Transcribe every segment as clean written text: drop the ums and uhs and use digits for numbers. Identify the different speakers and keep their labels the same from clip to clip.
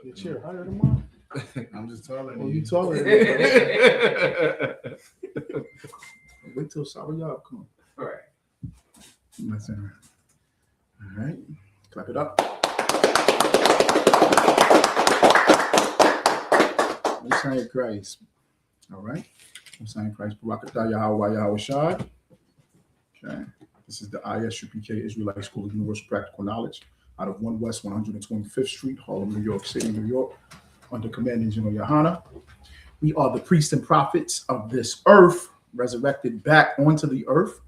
Speaker 1: Your chair higher than mine?
Speaker 2: I'm just taller than
Speaker 1: Oh,
Speaker 2: you.
Speaker 1: you taller than me. Wait till Sarayab come.
Speaker 3: All right.
Speaker 1: Listen. All right. Clap it up. Let's say Christ. All right. Let's say Christ. Barakatah Yahweh Yahweh Shai. Okay. This is the ISUPK Israelite School of Universal Practical Knowledge out of 1 West 125th Street, Harlem, New York City, New York, under Commanding General Hachaanakah. We are the priests and prophets of this earth, resurrected back onto the earth.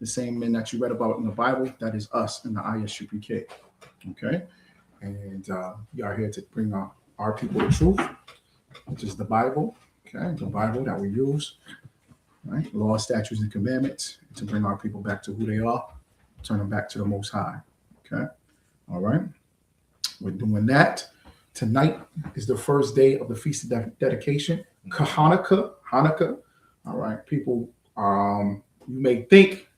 Speaker 1: The same men that you read about in the Bible, that is us in the ISUPK. Okay. And we are here to bring our people the truth, which is the Bible. Okay. The Bible that we use. Right? Law, statutes, and commandments to bring our people back to who they are, turn them back to the Most High. Okay. All right. We're doing that. Tonight is the first day of the Feast of Dedication, Hachaanakah. Hanukkah. All right. People, you may think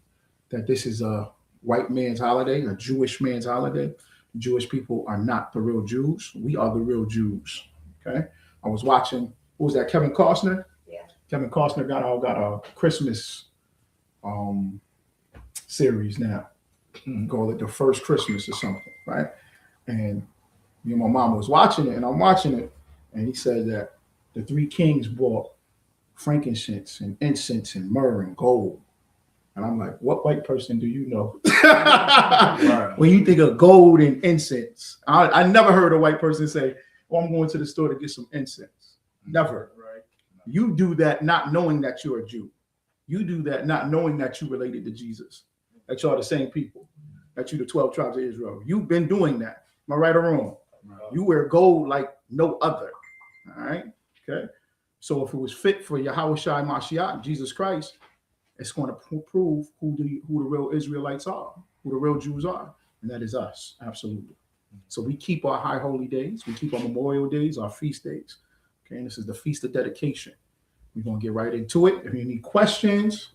Speaker 1: that this is a white man's holiday, a Jewish man's holiday. Jewish people are not the real Jews. We are the real Jews. Okay. I was watching, what was that, Kevin Costner? Kevin Costner got a Christmas series now. Call it The First Christmas or something, right? And me and my mom was watching it, and I'm watching it, and he said that the three kings brought frankincense and incense and myrrh and gold. And I'm like, what white person do you know? Right. When you think of gold and incense, I never heard a white person say, oh, I'm going to the store to get some incense. Never. You do that not knowing that you're a Jew. You do that not knowing that you related to Jesus, that y'all the same people, that you the 12 tribes of Israel. You've been doing that. Am I right or wrong? You wear gold like no other. All right. Okay. So if it was fit for Yahweh Shai Mashiach, Jesus Christ, it's going to prove who the real Israelites are, who the real Jews are, and that is us. Absolutely. So we keep our high holy days, we keep our memorial days, our feast days. Okay, and this is the Feast of Dedication. We're going to get right into it. If you need questions,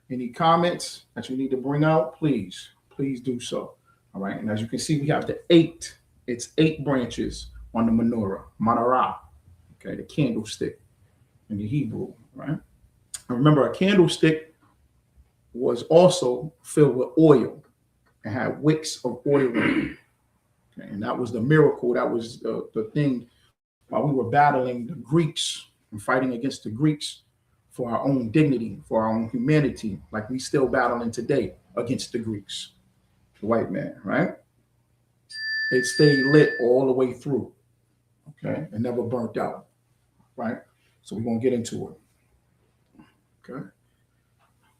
Speaker 1: any comments that you need to bring out, please do so. All right, and as you can see, we have it's 8 branches on the menorah, okay, the candlestick in the Hebrew, right? And remember, a candlestick was also filled with oil and had wicks of oil in it. Okay, and that was the miracle. That was the thing. While we were battling the Greeks and fighting against the Greeks for our own dignity, for our own humanity, like we still battling today against the Greeks, the white man, right? It stayed lit all the way through, okay, and never burnt out, right? So we're going to get into it, okay?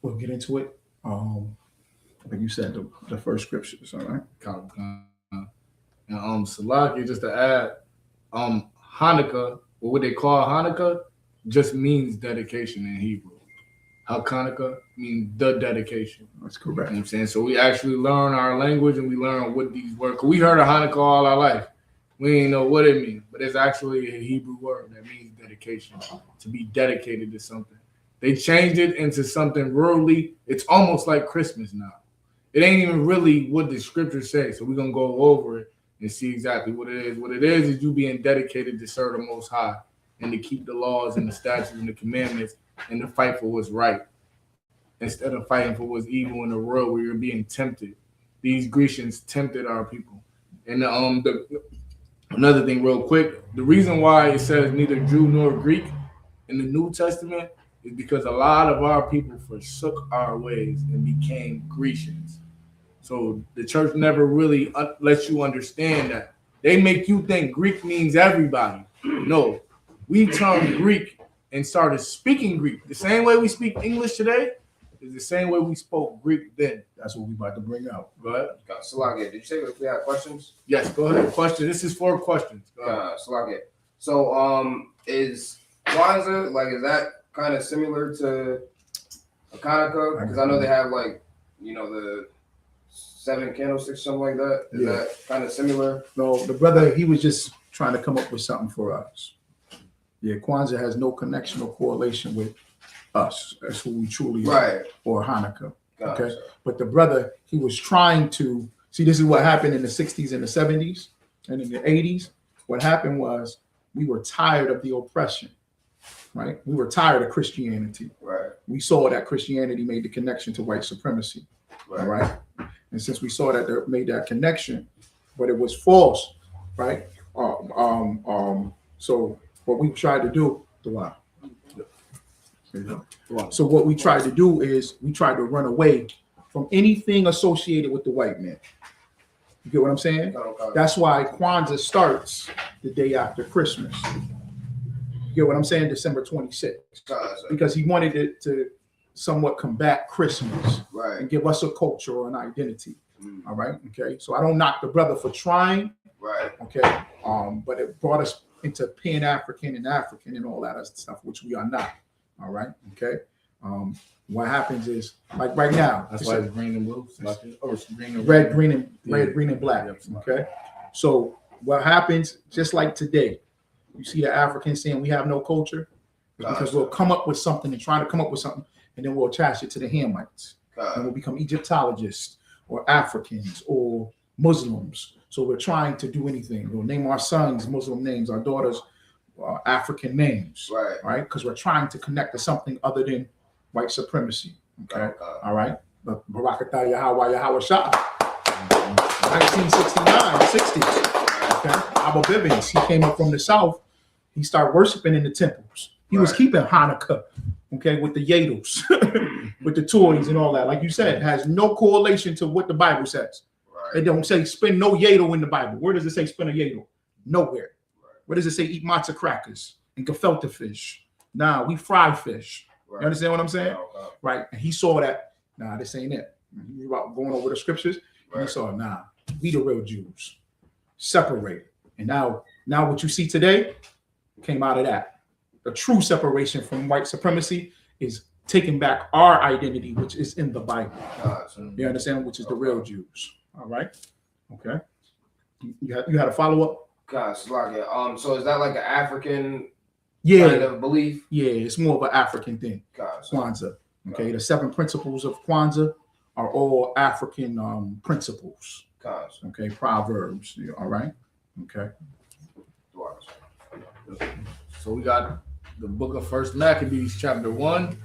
Speaker 1: We'll get into it. Like you said, the first scriptures, all right?
Speaker 2: And Salaki, just to add, Hanukkah, or what they call Hanukkah, just means dedication in Hebrew. Hachaanakah means the dedication.
Speaker 1: That's correct.
Speaker 2: You know what I'm saying? So we actually learn our language and we learn what these words. We heard of Hanukkah all our life. We didn't know what it means, but it's actually a Hebrew word that means dedication, to be dedicated to something. They changed it into something worldly. It's almost like Christmas now. It ain't even really what the scriptures say. So we're going to go over it and see exactly what it is. What it is you being dedicated to serve the Most High and to keep the laws and the statutes and the commandments and to fight for what's right instead of fighting for what's evil in the world where you're being tempted. These Grecians tempted our people. And another thing real quick, the reason why it says neither Jew nor Greek in the New Testament is because a lot of our people forsook our ways and became Grecians. So the church never really lets you understand that. They make you think Greek means everybody. No, we turned Greek and started speaking Greek. The same way we speak English today is the same way we spoke Greek then.
Speaker 1: That's what we about to bring out.
Speaker 2: Go ahead.
Speaker 3: Salakia, did you say if we had questions?
Speaker 2: Yes, go ahead. Question. This is 4 questions.
Speaker 3: Salakia. So is Kwanzaa, like, is that kind of similar to Hachaanakah? Because I know they have, like, you know, the 7 candlesticks, something like that. Is that kind of similar?
Speaker 1: No, the brother, he was just trying to come up with something for us. Yeah, Kwanzaa has no connection or correlation with us. That's who we truly are.
Speaker 3: Right.
Speaker 1: Or Hanukkah.
Speaker 3: Gotcha.
Speaker 1: Okay. But the brother, he was trying to see, this is what happened in the 60s and the 70s and in the 80s. What happened was we were tired of the oppression, right? We were tired of Christianity.
Speaker 3: Right.
Speaker 1: We saw that Christianity made the connection to white supremacy, all right? And since we saw that they made that connection, but it was false, right? So what we tried to do, so what we tried to do is we tried to run away from anything associated with the white man. You get what I'm saying?
Speaker 3: Okay.
Speaker 1: That's why Kwanzaa starts the day after Christmas. You get what I'm saying? December 26th. Because he wanted it to somewhat combat Christmas,
Speaker 3: right,
Speaker 1: and give us a culture or an identity. All right. Okay. So I don't knock the brother for trying.
Speaker 3: Right.
Speaker 1: Okay. But it brought us into Pan-African and African and all that other stuff, which we are not. All right. Okay. What happens is, like right now,
Speaker 2: that's why it's green and blue, or green and
Speaker 1: red, green and black. Okay. So what happens, just like today, you see the Africans saying we have no culture, because we'll come up with something and try to come up with something, and then we'll attach it to the Hamites, and we'll become Egyptologists or Africans or Muslims. So we're trying to do anything. We'll name our sons Muslim names, our daughters African names, right? Because we're trying to connect to something other than white supremacy. Okay. All right. But Hachaanakah Yahweh Shah, 1969, 60s. Okay. Abba Bivens, he came up from the south. He started worshiping in the temples. He was keeping Hanukkah, okay, with the Yados, with the toys and all that. Like you said, it has no correlation to what the Bible says. It don't say spin no Yado in the Bible. Where does it say spin a Yado? Nowhere. Where does it say eat matzah crackers and gefilte fish? Nah, we fry fish. You understand what I'm saying? Right. And he saw that, nah, this ain't it. He was going over the scriptures, and he saw, nah, we the real Jews. Separate. And now what you see today came out of that. The true separation from white supremacy is taking back our identity, which is in the Bible. You understand? Which is the real Jews. All right. Okay. You had a follow-up?
Speaker 3: Gosh, so is that like an African
Speaker 1: kind
Speaker 3: of belief?
Speaker 1: Yeah, it's more of an African thing. Kwanzaa. Okay. The 7 principles of Kwanzaa are all African principles. Okay. Proverbs. All right. Okay.
Speaker 2: So we got the book of First Maccabees, chapter 1.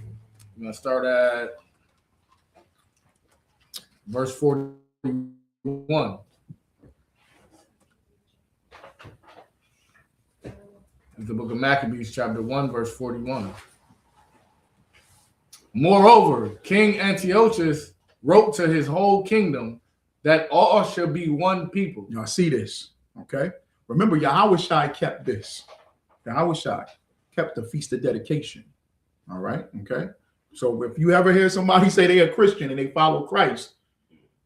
Speaker 2: We're gonna start at verse 41. The book of Maccabees, chapter 1, verse 41. Moreover, King Antiochus wrote to his whole kingdom that all shall be one people.
Speaker 1: Y'all see this, okay? Remember, Yahushua kept this. Yahushua kept the Feast of Dedication, all right? Okay? So if you ever hear somebody say they're a Christian and they follow Christ,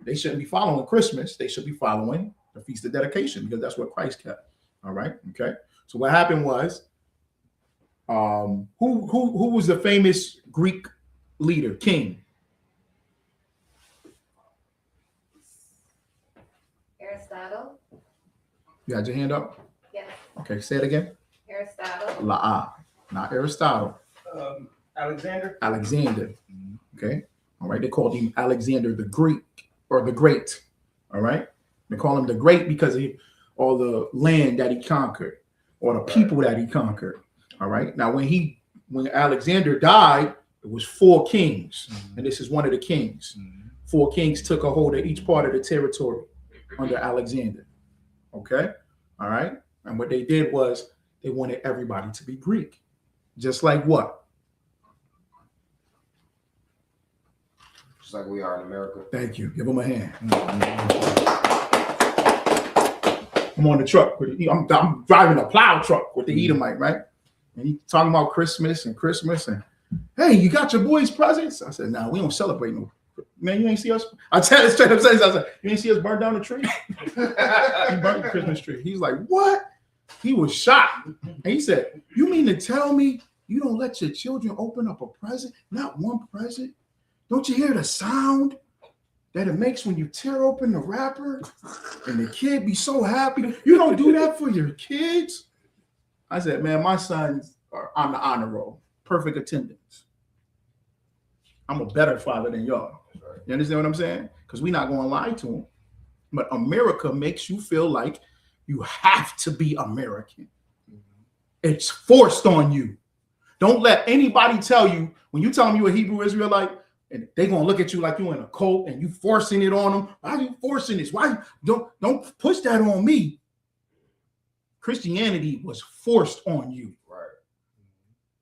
Speaker 1: they shouldn't be following Christmas. They should be following the Feast of Dedication, because that's what Christ kept, all right? Okay? So what happened was, who was the famous Greek leader, king?
Speaker 4: Aristotle.
Speaker 1: You had your hand up?
Speaker 4: Yes.
Speaker 1: Okay, say it again.
Speaker 4: Aristotle.
Speaker 1: Not Aristotle.
Speaker 3: Alexander.
Speaker 1: Okay. All right. They called him Alexander the Greek, or the Great. All right. They call him the Great because of all the land that he conquered, or the people that he conquered. All right. Now, when Alexander died, it was 4 kings, and this is one of the kings. 4 kings took a hold of each part of the territory under Alexander. Okay. All right. And what they did was they wanted everybody to be Greek. Just like what?
Speaker 3: Just like we are in America.
Speaker 1: Thank you. Give them a hand. I'm on the truck. I'm driving a plow truck with the Edomite, right? And he talking about Christmas. And hey, you got your boys' presents? I said, no, we don't celebrate no. Man, you ain't see us. I tell it straight up. I said, you ain't see us burn down the tree? He burnt the Christmas tree. He's like, what? He was shocked. And he said, you mean to tell me you don't let your children open up a present? Not one present? Don't you hear the sound that it makes when you tear open the wrapper and the kid be so happy? You don't do that for your kids? I said, man, my sons are on the honor roll. Perfect attendance. I'm a better father than y'all. You understand what I'm saying? Because we're not going to lie to them. But America makes you feel like You have to be American. It's forced on you. Don't let anybody tell you, when you tell them you're a Hebrew Israelite, and they're gonna look at you like you're in a cult and you forcing it on them. Why are you forcing this? Why don't push that on me? Christianity was forced on you.
Speaker 3: Right.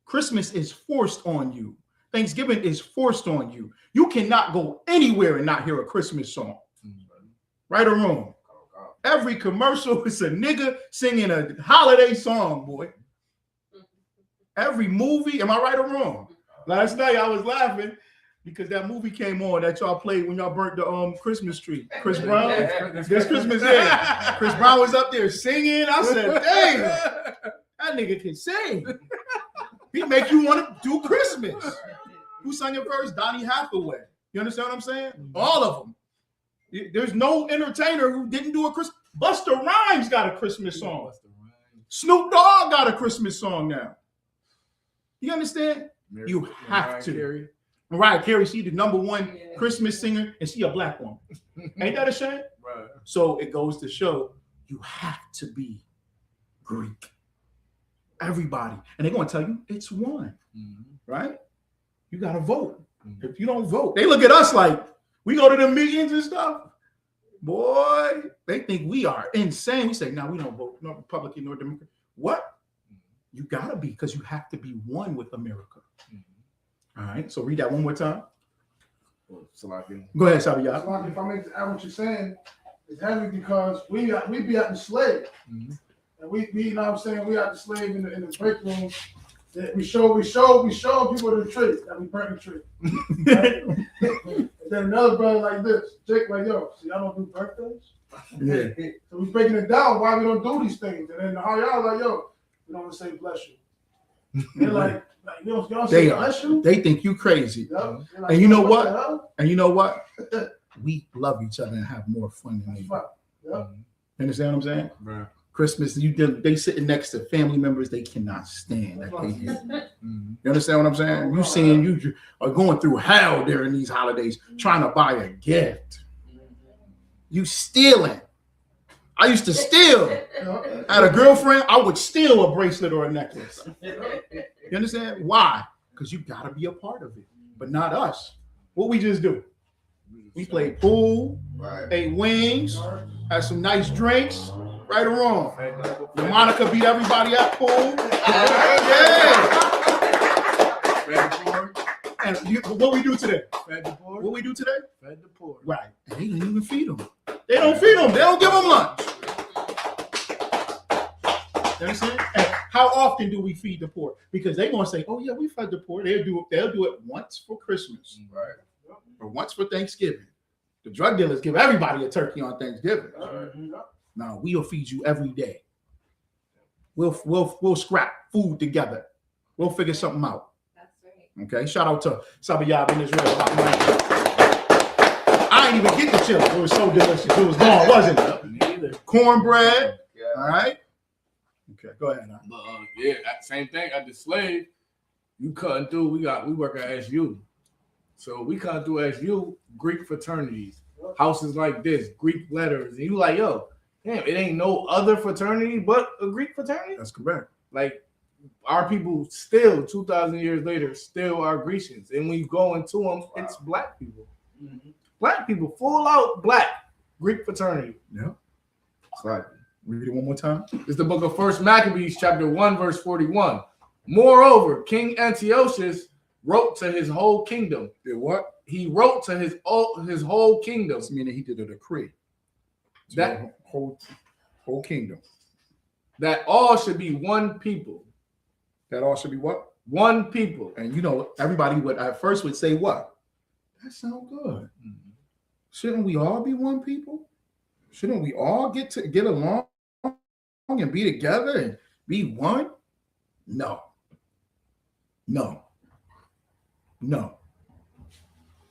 Speaker 1: Christmas is forced on you. Thanksgiving is forced on you. You cannot go anywhere and not hear a Christmas song. Right or wrong? Every commercial is a nigga singing a holiday song, boy. Every movie, am I right or wrong? Last night I was laughing because that movie came on that y'all played when y'all burnt the Christmas tree. Chris Brown, this Christmas Day. Chris Brown was up there singing. I said, damn, that nigga can sing. He make you want to do Christmas. Who sang it first? Donny Hathaway. You understand what I'm saying? All of them. There's no entertainer who didn't do a Christmas. Busta Rhymes got a Christmas song. Snoop Dogg got a Christmas song now. You understand? You have to. Mariah Carey, she the #1 Christmas singer, and she a black woman. Ain't that a shame?
Speaker 2: Right.
Speaker 1: So it goes to show you have to be Greek. Everybody. And they're going to tell you it's one. Right? You got to vote. If you don't vote, they look at us like we go to the meetings and stuff. Boy, they think we are insane. We say, no, we don't vote. No Republican nor Democrat. What? You got to be, because you have to be one with America. All right. So read that one more time. Go ahead, Sabiyah.
Speaker 5: If I make the add what you're saying, it's heavy because we be out the slave. And we you know what I'm saying, we out the slave in the break room. We show people the tree that we burnt the tree. Right? And then another brother like this, Jake, like, yo, so y'all don't do birthdays?
Speaker 1: Yeah.
Speaker 5: So we breaking it down why we don't do these things. And then how y'all like, yo, we don't say bless you. They're like y'all say bless you?
Speaker 1: They think you crazy.
Speaker 5: Yep. Like,
Speaker 1: And you know
Speaker 5: what?
Speaker 1: what? And you know what? We love each other and have more fun than they do.
Speaker 5: Right. Yep.
Speaker 1: You understand what I'm saying?
Speaker 2: Right.
Speaker 1: Christmas, they sitting next to family members they cannot stand. That they hate. You understand what I'm saying? You seeing you are going through hell during these holidays trying to buy a gift. You stealing. I used to steal. I had a girlfriend, I would steal a bracelet or a necklace. You understand? Why? Because you got to be a part of it, but not us. What we just do? We played pool, ate wings, had some nice drinks. Right or wrong? Monica beat everybody at pool. Yeah. And what we do today?
Speaker 2: Fed the poor.
Speaker 1: What we do today?
Speaker 2: Fed the poor.
Speaker 1: Right. And they didn't even feed them. They don't feed them. They don't give them lunch. You understand? And how often do we feed the poor? Because they're gonna say, "Oh yeah, we fed the poor." They'll do it once for Christmas,
Speaker 3: Right.
Speaker 1: or once for Thanksgiving. The drug dealers give everybody a turkey on Thanksgiving. No, we'll feed you every day. We'll scrap food together. We'll figure something out.
Speaker 4: That's right.
Speaker 1: Okay. Shout out to Sabiyah in Israel. I ain't even get the chili. It was so delicious. It was gone, wasn't it?
Speaker 2: Neither.
Speaker 1: Cornbread.
Speaker 3: Yeah.
Speaker 1: All right. Okay. Go ahead.
Speaker 2: But yeah, same thing at the slave. You cutting through. We work at SU, so we cutting through SU Greek fraternities, houses like this, Greek letters, and you like, yo, damn, it ain't no other fraternity but a Greek fraternity.
Speaker 1: That's correct.
Speaker 2: Like our people still 2,000 years later still are Grecians, and when you go into them, it's black people. Black people, full out black Greek fraternity.
Speaker 1: Yeah.
Speaker 2: It's like,
Speaker 1: Read it one more time.
Speaker 2: it's the book of 1 Maccabees, chapter 1, verse 41. Moreover, King Antiochus wrote to his whole kingdom.
Speaker 1: Did what?
Speaker 2: He wrote to his whole kingdom.
Speaker 1: That's meaning he did a decree.
Speaker 2: That
Speaker 1: whole kingdom.
Speaker 2: that all should be one people.
Speaker 1: That all should be what?
Speaker 2: One people.
Speaker 1: And you know, everybody would at first would say what? That sounds good. Shouldn't we all be one people? Shouldn't we all get along and be together and be one? No.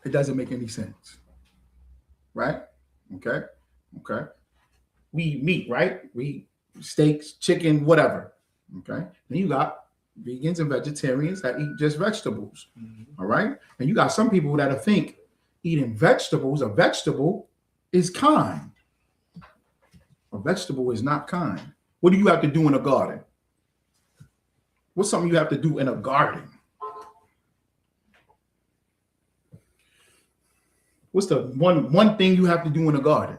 Speaker 1: It doesn't make any sense. Right? Okay. We meat, right? We eat steaks, chicken, whatever. Okay. Then you got vegans and vegetarians that eat just vegetables. All right. And you got some people that think eating vegetables, a vegetable is kind. A A vegetable is not kind. What do you have to do in a garden? What's something you have to do in a garden? What's the one thing you have to do in a garden?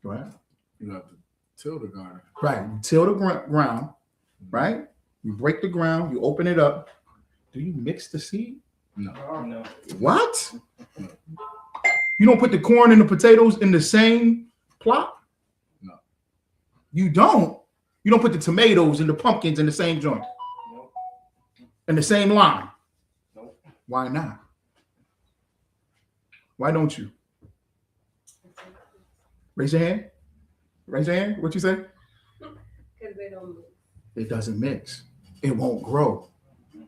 Speaker 1: Go ahead.
Speaker 2: You have to till the garden.
Speaker 1: Right. You till the ground, right? You break the ground, you open it up. Do you mix the seed?
Speaker 2: No.
Speaker 3: No.
Speaker 1: What? You don't put the corn and the potatoes in the same plot?
Speaker 2: No.
Speaker 1: You don't? You don't put the tomatoes and the pumpkins in the same joint?
Speaker 3: Nope.
Speaker 1: In the same line?
Speaker 3: Nope.
Speaker 1: Why not? Why don't you? Raise your hand. Raise your hand. What you say?
Speaker 4: Because they don't move.
Speaker 1: It doesn't mix. It won't grow.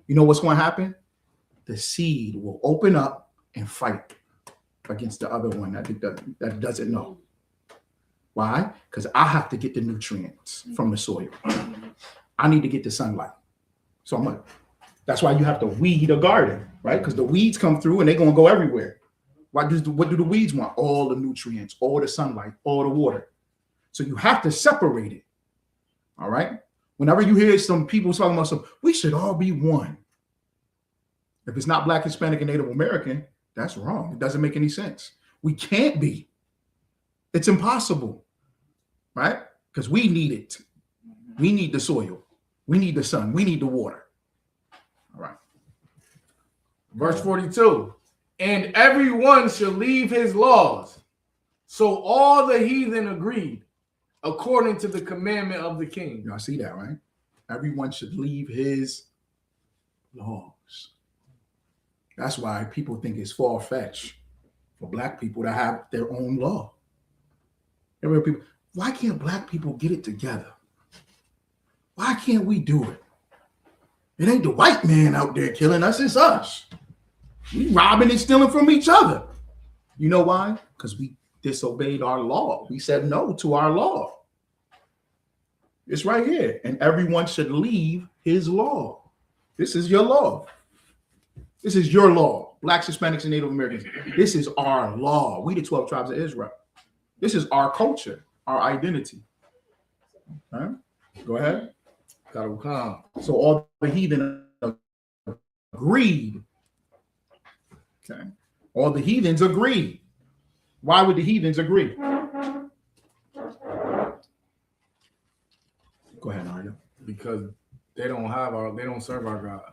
Speaker 1: You know what's going to happen? The seed will open up and fight against the other one that doesn't know. Why? Because I have to get the nutrients from the soil. I need to get the sunlight. So that's why you have to weed a garden, right? Because the weeds come through and they're going to go everywhere. What do the weeds want? All the nutrients, all the sunlight, all the water. So you have to separate it. All right? Whenever you hear some people talking about we should all be one. If it's not Black, Hispanic, and Native American, that's wrong. It doesn't make any sense. We can't be. It's impossible, right? Because we need it. We need the soil. We need the sun. We need the water. All right.
Speaker 2: Verse 42. And everyone shall leave his laws. So all the heathen agreed, according to the commandment of the king.
Speaker 1: Y'all see that, right? Everyone should leave his laws. That's why people think it's far-fetched for Black people to have their own law. People, why can't Black people get it together? Why can't we do it? It ain't the white man out there killing us, it's us. We robbing and stealing from each other. You know why? Because we disobeyed our law. We said no to our law. It's right here. And everyone should leave his law. This is your law. This is your law. Blacks, Hispanics, and Native Americans. This is our law. We the 12 tribes of Israel. This is our culture, our identity. All right? Go ahead. So all the heathen agreed. Okay. All the heathens agreed. Why would the heathens agree? Go ahead, Arya.
Speaker 2: Because they don't serve our God.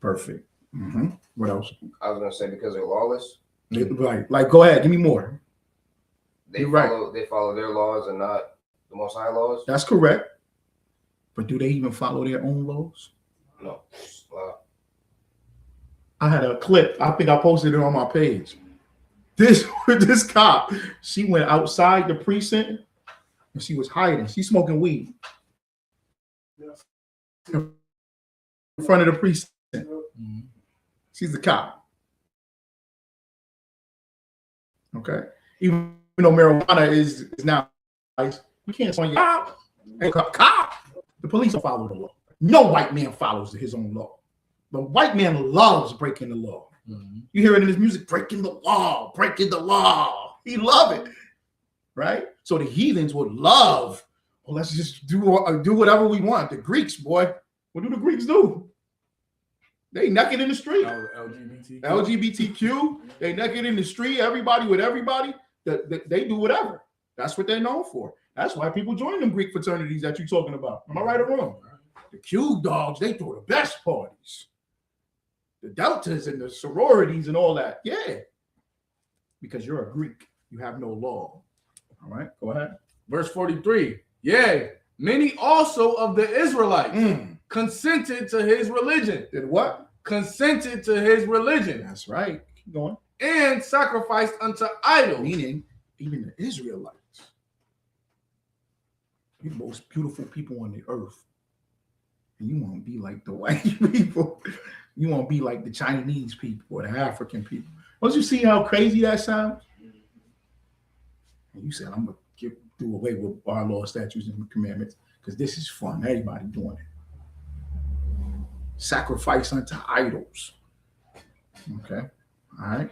Speaker 1: Perfect. Mm-hmm. What else?
Speaker 3: I was gonna say because they're lawless.
Speaker 1: Like, go ahead. Give me more.
Speaker 3: They
Speaker 1: You're
Speaker 3: follow they follow their laws and not the Most High laws.
Speaker 1: That's correct. But do they even follow their own laws?
Speaker 3: No. Wow.
Speaker 1: I had a clip. I think I posted it on my page. This cop, she went outside the precinct and she was hiding. She's smoking weed in front of the precinct.
Speaker 2: Mm-hmm.
Speaker 1: She's the cop. Okay. Even though marijuana is now, you can't say cop. Hey, cop. The police don't follow the law. No white man follows his own law. The white man loves breaking the law.
Speaker 2: Mm-hmm.
Speaker 1: You hear it in his music, breaking the law, breaking the law. He love it, right? So the heathens would love, well, let's just do whatever we want. The Greeks, boy, what do the Greeks do? They naked in the street. LGBTQ, they naked in the street, everybody with everybody. They do whatever. That's what they're known for. That's why people join them Greek fraternities that you're talking about. Am I right or wrong? The Q dogs, they throw the best parties. The deltas and the sororities and all that. Yeah. Because you're a Greek. You have no law. All right, go ahead.
Speaker 2: Verse 43. Yea, many also of the Israelites consented to his religion.
Speaker 1: Did what?
Speaker 2: Consented to his religion.
Speaker 1: That's right. Keep going.
Speaker 2: And sacrificed unto idols.
Speaker 1: Meaning, even the Israelites. You're the most beautiful people on the earth. And you want to be like the white people. You want to be like the Chinese people or the African people. Don't you see how crazy that sounds? And you said, I'm going to do away with our law, statutes, and commandments because this is fun. Everybody doing it. Sacrifice unto idols. Okay. All right.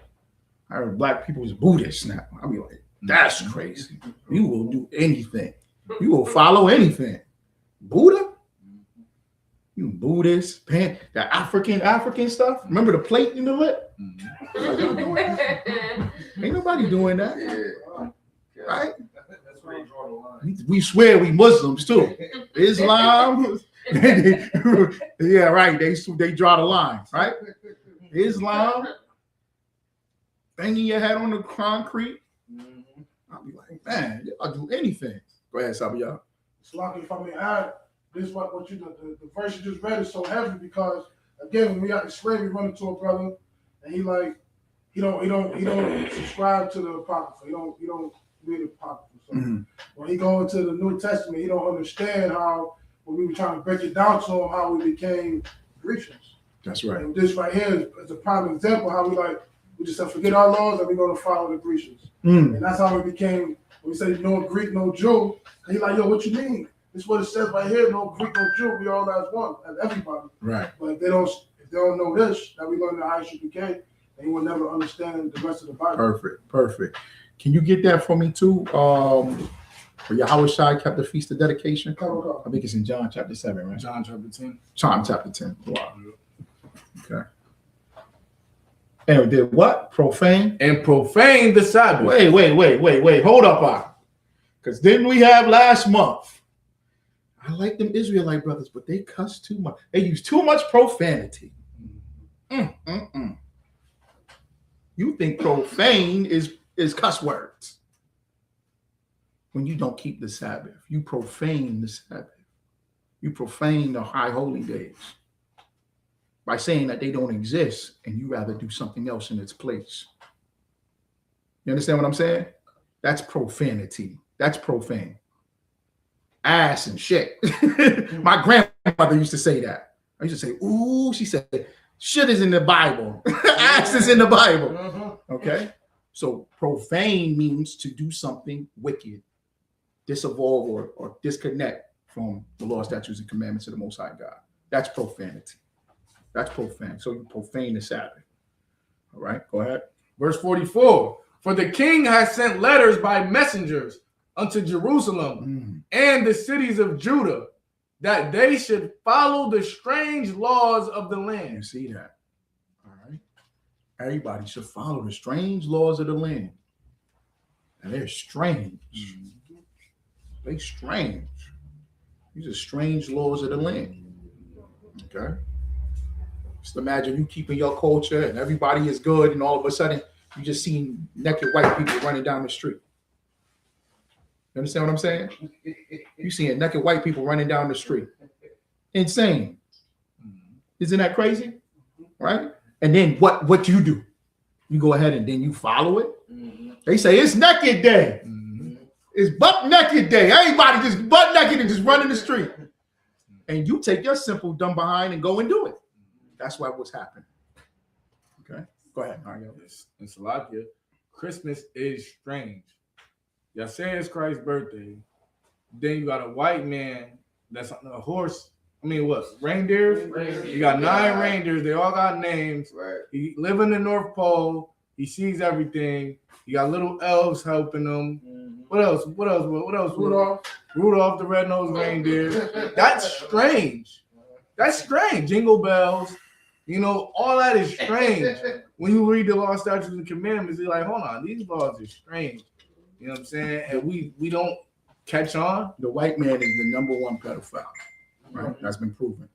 Speaker 1: I heard black people is Buddhists now. I'll be like, that's crazy. You will do anything. You will follow anything. Buddha? You Buddhist, the African stuff. Remember the plate in the lip? Ain't nobody doing that, right?
Speaker 3: That's where you draw the line.
Speaker 1: We swear we Muslims too. Islam, yeah, right. They draw the line, right? Islam, banging your head on the concrete. I'll be like, man, y'all do anything. Go ahead, some of y'all.
Speaker 5: Slocky, if I may add, this what you the verse you just read is so heavy because again, when we got the slave, we run into a brother and he don't subscribe to the apocrypha. He don't read the apocrypha. So when he go into the New Testament, he don't understand how when we were trying to break it down to him how we became Grecians.
Speaker 1: That's right.
Speaker 5: And this right here is a prime example how we just have to forget our laws and we're gonna follow the Grecians. And that's how we became. When we say no Greek, no Jew, and he like, yo, what you mean? This is what it says right here, no Greek, no Jew, we all as one, as everybody.
Speaker 1: Right.
Speaker 5: But if they don't know this, that we learn the ISUPK, they will never understand the rest of the Bible.
Speaker 1: Perfect. Can you get that for me too? For Yahushua kept the feast of dedication. I think it's in John chapter 7, right?
Speaker 2: John chapter 10.
Speaker 1: John chapter 10. Wow. Okay. And did what? Profane?
Speaker 2: And profane the Sabbath.
Speaker 1: Wait. Hold up, because didn't we have last month? I like them Israelite brothers, but they cuss too much. They use too much profanity. You think profane is cuss words. When you don't keep the Sabbath, you profane the Sabbath. You profane the high holy days by saying that they don't exist and you rather do something else in its place. You understand what I'm saying? That's profanity. That's profane. Ass and shit. My grandmother used to say that. I used to say, ooh, she said, shit is in the Bible. Ass is in the Bible. Okay? So profane means to do something wicked, disevolve or disconnect from the law, statutes, and commandments of the Most High God. That's profanity. That's profane. So you profane the Sabbath. All right, go ahead.
Speaker 2: Verse 44. For the king has sent letters by messengers unto Jerusalem and the cities of Judah, that they should follow the strange laws of the
Speaker 1: You
Speaker 2: land.
Speaker 1: see that? All right. Everybody should follow the strange laws of the land. And they're strange. They strange. These are strange laws of the land. Okay. Just imagine you keeping your culture and everybody is good, and all of a sudden you just see naked white people running down the street. You understand what I'm saying? You seeing naked white people running down the street. Insane. Isn't that crazy? Right? And then what you do? You go ahead and then you follow it. They say it's naked day. It's butt naked day. Everybody just butt naked and just running the street. And you take your simple dumb behind and go and do it. That's what's happening. Okay, go ahead, Mario.
Speaker 2: In Salakia, Christmas is strange. Y'all say it's Christ's birthday. Then you got a white man that's on a horse. I mean, what? Reindeers? You got 9 reindeers. They all got names.
Speaker 3: Right.
Speaker 2: He live in the North Pole. He sees everything. You got little elves helping him. What else? Rudolph the red-nosed reindeer. That's strange. That's strange. Jingle bells. You know, all that is strange. When you read the law, statutes, and commandments, you're like, hold on, these laws are strange. You know what I'm saying? And we don't catch on.
Speaker 1: The white man is the number one pedophile. Right? That's been proven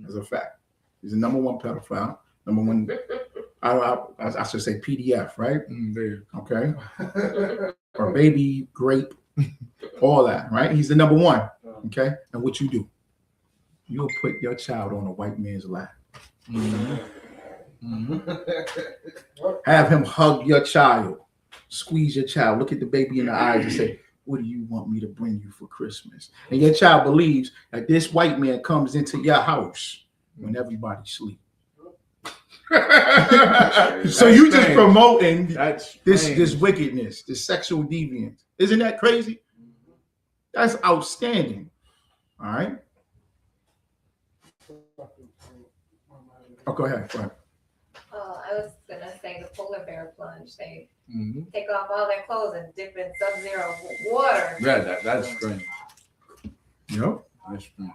Speaker 1: as a fact. He's the number one pedophile. Number one, I should say PDF, right?
Speaker 2: There.
Speaker 1: Okay. Or baby, grape, all that, right? He's the number one. Okay. And what you do? You'll put your child on a white man's lap. Have him hug your child, squeeze your child, look at the baby in the eyes and say, what do you want me to bring you for Christmas? And your child believes that this white man comes into your house when everybody sleeps. So you just promoting this wickedness, this sexual deviance. Isn't that crazy? That's outstanding. All right. Oh, go ahead.
Speaker 4: I was gonna say the polar bear plunge. They take off all their clothes and dip in sub-zero water.
Speaker 2: Yeah, that's strange.
Speaker 1: Yep.
Speaker 2: That's true.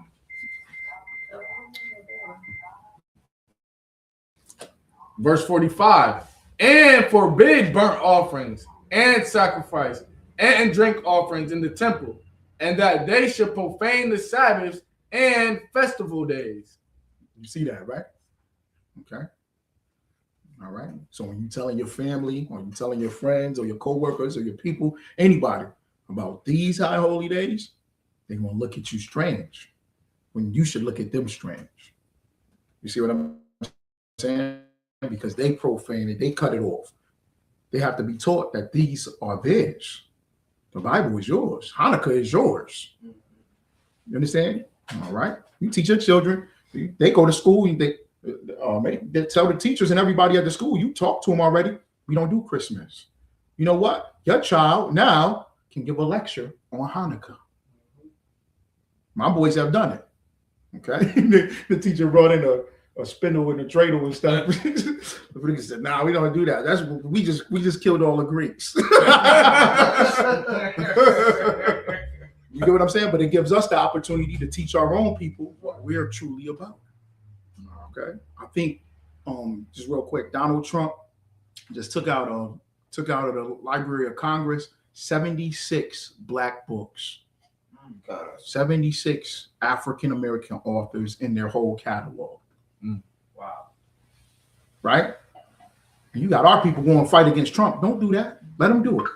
Speaker 2: Verse 45, and forbid burnt offerings and sacrifice and drink offerings in the temple, and that they should profane the Sabbaths and festival days.
Speaker 1: You see that, right? Okay. All right. So when you're telling your family or you're telling your friends or your coworkers or your people, anybody about these high holy days, they're going to look at you strange when you should look at them strange. You see what I'm saying? Because they profane it, they cut it off. They have to be taught that these are theirs. The Bible is yours. Hanukkah is yours. You understand? All right. You teach your children. They go to school and they tell the teachers and everybody at the school, you talk to them already. We don't do Christmas. You know what? Your child now can give a lecture on Hanukkah. My boys have done it. Okay. The teacher brought in a spindle and a dreidel and stuff. The Greeks said, "Nah, we don't do that. That's we just killed all the Greeks." You get what I'm saying? But it gives us the opportunity to teach our own people what we're truly about. Okay. I think just real quick, Donald Trump just took out of the Library of Congress 76 black books. 76 African American authors in their whole catalog.
Speaker 3: Wow.
Speaker 1: Right? And you got our people going to fight against Trump. Don't do that. Let them do it.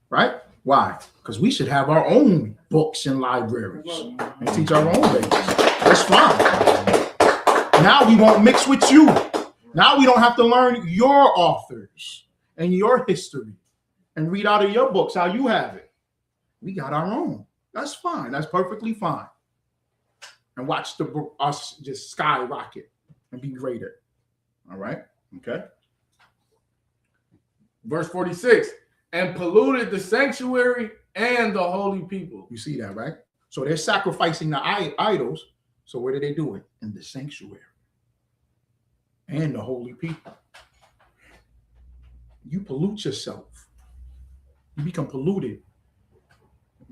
Speaker 1: Right? Why? Because we should have our own books and libraries and teach our own babies. That's fine. Now we won't mix with you. Now we don't have to learn your authors and your history and read out of your books how you have it. We got our own. That's fine. That's perfectly fine. And watch us just skyrocket and be greater. All right? Okay.
Speaker 2: Verse 46, and polluted the sanctuary and the holy people.
Speaker 1: You see that, right? So they're sacrificing the idols. So where do they do it? In the sanctuary and the holy people. You pollute yourself. You become polluted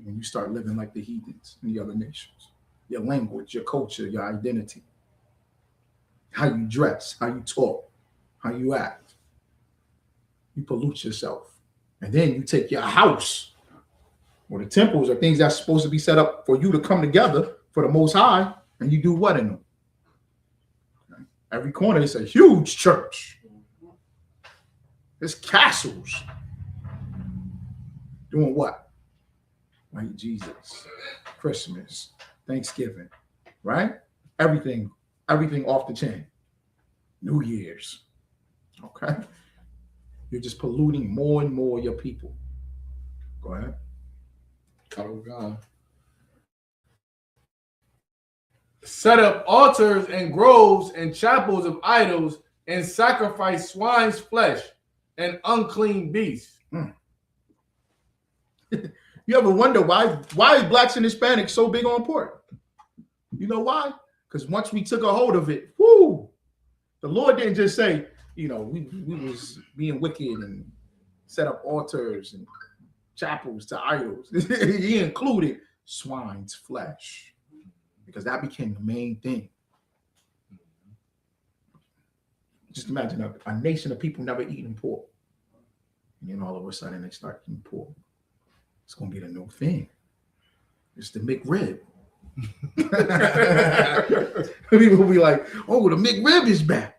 Speaker 1: when you start living like the heathens in the other nations. Your language, your culture, your identity, how you dress, how you talk, how you act. You pollute yourself. And then you take your house, or the temples are things that's supposed to be set up for you to come together for the Most High, and you do what in them? Okay. Every corner is a huge church. There's castles. Doing what? Like Jesus, Christmas, Thanksgiving, right? Everything off the chain. New Year's. Okay? You're just polluting more and more your people. Go ahead.
Speaker 2: Oh God. Set up altars and groves and chapels of idols and sacrifice swine's flesh and unclean beasts.
Speaker 1: You ever wonder why is blacks and Hispanics so big on pork? You know why? Because once we took a hold of it, whoo, the Lord didn't just say, we was being wicked and set up altars and chapels to idols. He included swine's flesh because that became the main thing. Just imagine a nation of people never eating pork. And then all of a sudden they start eating pork. It's going to be the new thing. It's the McRib. People will be like, oh, the McRib is back.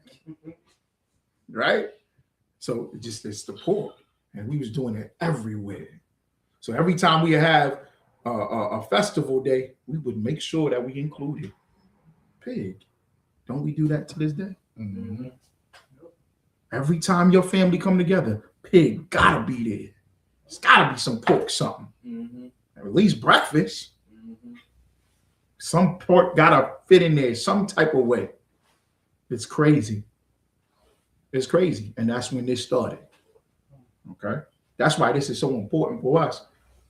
Speaker 1: Right? So it's the pork. And we was doing it everywhere. So every time we have a festival day, we would make sure that we included pig. Don't we do that to this day?
Speaker 2: Mm-hmm.
Speaker 1: Every time your family come together, pig gotta be there. It's gotta be some pork something.
Speaker 3: Mm-hmm.
Speaker 1: At least breakfast.
Speaker 3: Mm-hmm.
Speaker 1: Some pork gotta fit in there some type of way. It's crazy. It's crazy. And that's when this started. Okay? That's why this is so important for us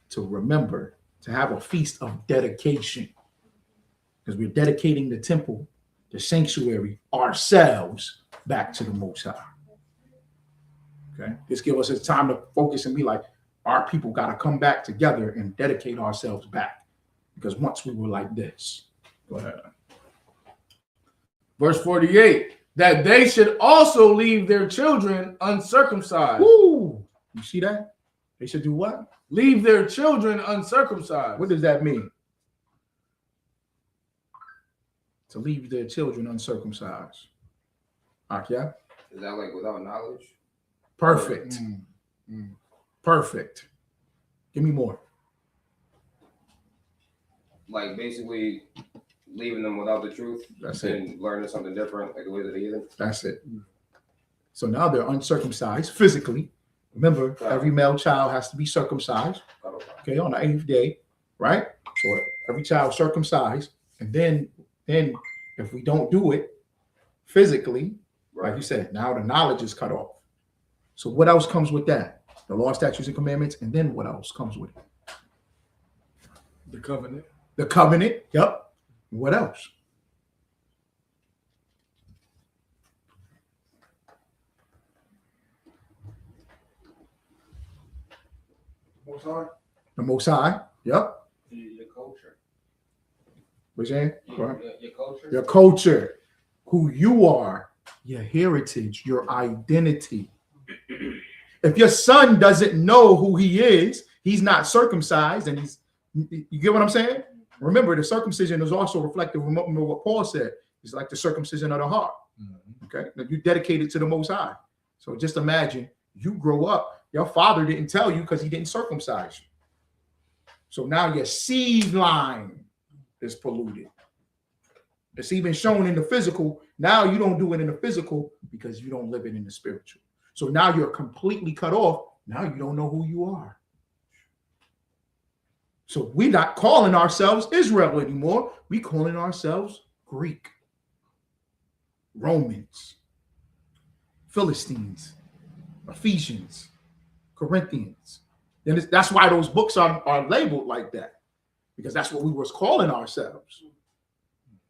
Speaker 1: to remember to have a feast of dedication. Because we're dedicating the temple, the sanctuary, ourselves back to the Most High. Okay? This gives us a time to focus and be like, our people got to come back together and dedicate ourselves back. Because once we were like this. Go ahead.
Speaker 2: Verse 48, that they should also leave their children uncircumcised.
Speaker 1: Woo! You see that? They should do what?
Speaker 2: Leave their children uncircumcised.
Speaker 1: What does that mean? To leave their children uncircumcised. Yeah.
Speaker 3: Is that like without knowledge?
Speaker 1: Perfect. Perfect. Give me more.
Speaker 3: Like basically leaving them without the truth.
Speaker 1: That's
Speaker 3: and learning something different, like the ways of the heathen.
Speaker 1: That's it. So now they're uncircumcised physically. Remember, every male child has to be circumcised. Okay, on the 8th day, right? So every child circumcised, and then if we don't do it physically, like you said, now the knowledge is cut off. So what else comes with that? The law, statutes, and commandments, and then what else comes with it?
Speaker 2: The covenant.
Speaker 1: The covenant. Yep. What else?
Speaker 5: Most High.
Speaker 1: The Most High. Yep.
Speaker 3: Your culture.
Speaker 1: What's that?
Speaker 3: Your culture.
Speaker 1: Your culture, who you are, your heritage, your identity. If your son doesn't know who he is, he's not circumcised, and you get what I'm saying? Remember, the circumcision is also reflective of what Paul said. It's like the circumcision of the heart. Okay, now you dedicated to the Most High. So just imagine you grow up, your father didn't tell you because he didn't circumcise you. So now your seed line is polluted. It's even shown in the physical. Now you don't do it in the physical because you don't live it in the spiritual. So now you're completely cut off. Now you don't know who you are. So we're not calling ourselves Israel anymore. We're calling ourselves Greek, Romans, Philistines, Ephesians, Corinthians. And that's why those books are labeled like that, because that's what we was calling ourselves.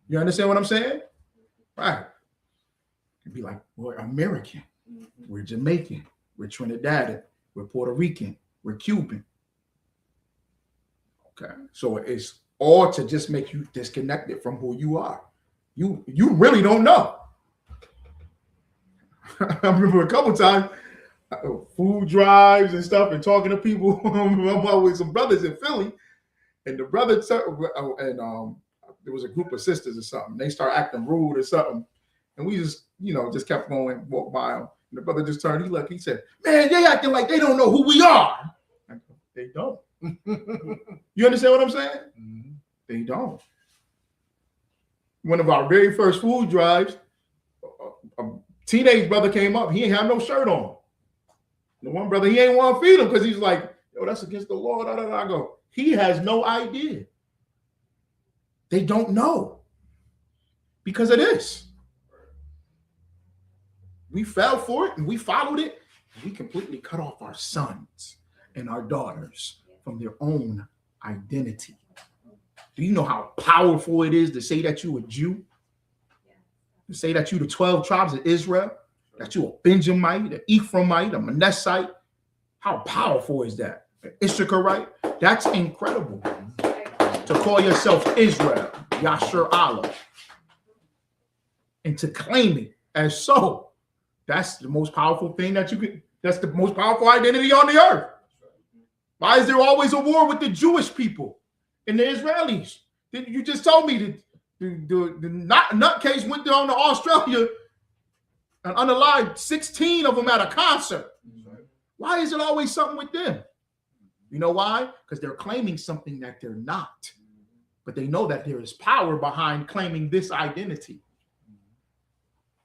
Speaker 1: You understand what I'm saying? Right. You'd be like, we're American, we're Jamaican, we're Trinidadian, we're Puerto Rican, we're Cuban. Okay, so it's all to just make you disconnected from who you are. You really don't know. I remember a couple times, food drives and stuff, and talking to people. I'm with some brothers in Philly, and the brother and there was a group of sisters or something. They start acting rude or something, and we just kept going, walked by them. And the brother just turned. He said, "Man, they acting like they don't know who we are." I go, they don't. You understand what I'm saying? Mm-hmm. They don't. One of our very first food drives, a teenage brother came up. He ain't have no shirt on. The one brother, he ain't want to feed him because he's like, "Yo, that's against the law." I go, he has no idea. They don't know because of this. We fell for it and we followed it. And we completely cut off our sons and our daughters from their own identity. Do you know how powerful it is to say that you a Jew? To say that you the 12 tribes of Israel? That you a Benjamite, an Ephraimite, a Manassite? How powerful is that? An Issacharite? That's incredible. To call yourself Israel, Yashar Allah, and to claim it as so. That's the most powerful thing that you could. That's the most powerful identity on the earth. Why is there always a war with the Jewish people and the Israelis? You just told me the nutcase went down to Australia and unalived 16 of them at a concert. Why is it always something with them? You know why? Because they're claiming something that they're not. But they know that there is power behind claiming this identity.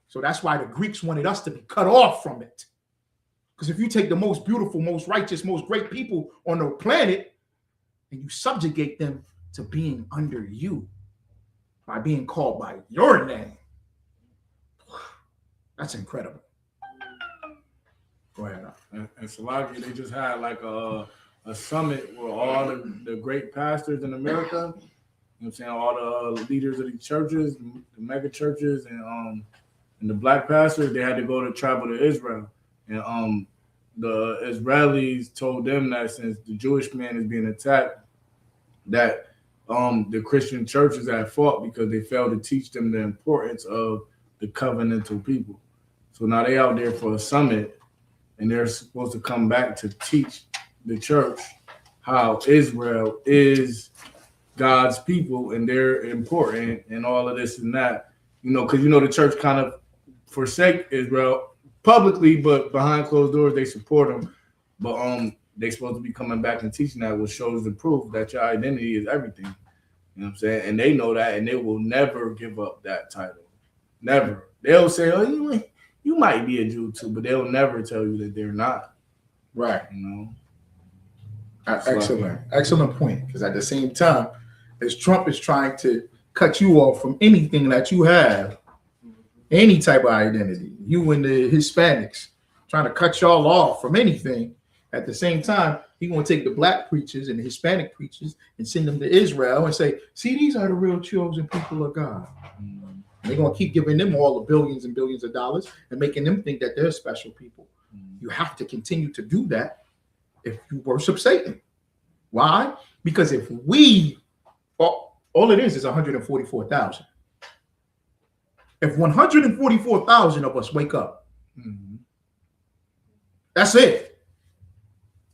Speaker 1: So that's why the Greeks wanted us to be cut off from it. Because if you take the most beautiful, most righteous, most great people on the planet and you subjugate them to being under you by being called by your name, that's incredible. Go ahead.
Speaker 2: And Salakia, they just had like a summit where all the great pastors in America, you know what I'm saying, all the leaders of the churches, the mega churches, and the black pastors, they had to go to travel to Israel. And the Israelis told them that since the Jewish man is being attacked, that the Christian churches at fault because they failed to teach them the importance of the covenantal people. So now they out there for a summit, and they're supposed to come back to teach the church how Israel is God's people and they're important and all of this and that. Because the church kind of forsake Israel publicly, but behind closed doors they support them. But they supposed to be coming back and teaching that, which shows the proof that your identity is everything. You know what I'm saying? And they know that, and they will never give up that title. Never. They'll say, "Oh, you might be a Jew too," but they'll never tell you that they're not.
Speaker 1: Right. Excellent point. Because at the same time, as Trump is trying to cut you off from anything that you have, any type of identity, you and the Hispanics trying to cut y'all off from anything. At the same time, he's going to take the black preachers and the Hispanic preachers and send them to Israel and say, see, these are the real chosen people of God. And they're going to keep giving them all the billions and billions of dollars and making them think that they're special people. You have to continue to do that if you worship Satan. Why? Because if all it is 144,000. If 144,000 of us wake up, that's it.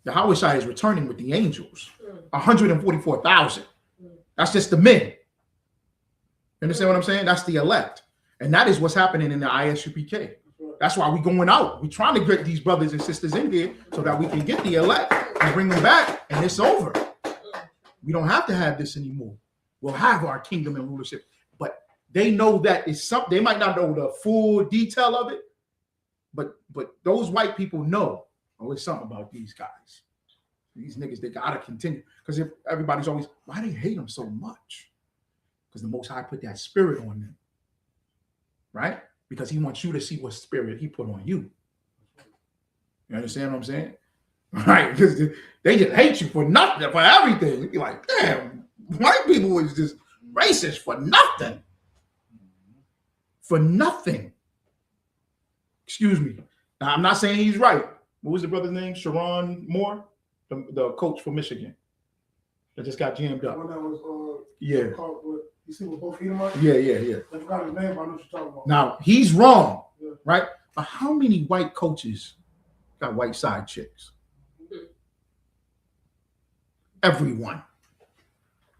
Speaker 1: The Yahweh is returning with the angels. 144,000. That's just the men. You understand what I'm saying? That's the elect. And that is what's happening in the ISUPK. That's why we're going out. We're trying to get these brothers and sisters in here so that we can get the elect and bring them back, and it's over. We don't have to have this anymore. We'll have our kingdom and rulership. But they know that it's something. They might not know the full detail of it, but those white people know. Oh, it's something about these guys. These niggas, they gotta continue. Because if everybody's always, why do they hate them so much? Because the Most High put that spirit on them. Right? Because he wants you to see what spirit he put on you. You understand what I'm saying? Right? Because they just hate you for nothing, for everything. You'd be like, damn, white people is just racist for nothing. For nothing. Excuse me. Now, I'm not saying he's right. What was the brother's name? Sharon Moore, the coach for Michigan, that just got jammed up.
Speaker 5: One that was,
Speaker 1: yeah.
Speaker 5: Called, you see what both Edomites?
Speaker 1: Yeah.
Speaker 5: I forgot his name, but I know what you're talking about.
Speaker 1: Now, he's wrong, right? But how many white coaches got white side chicks? Everyone.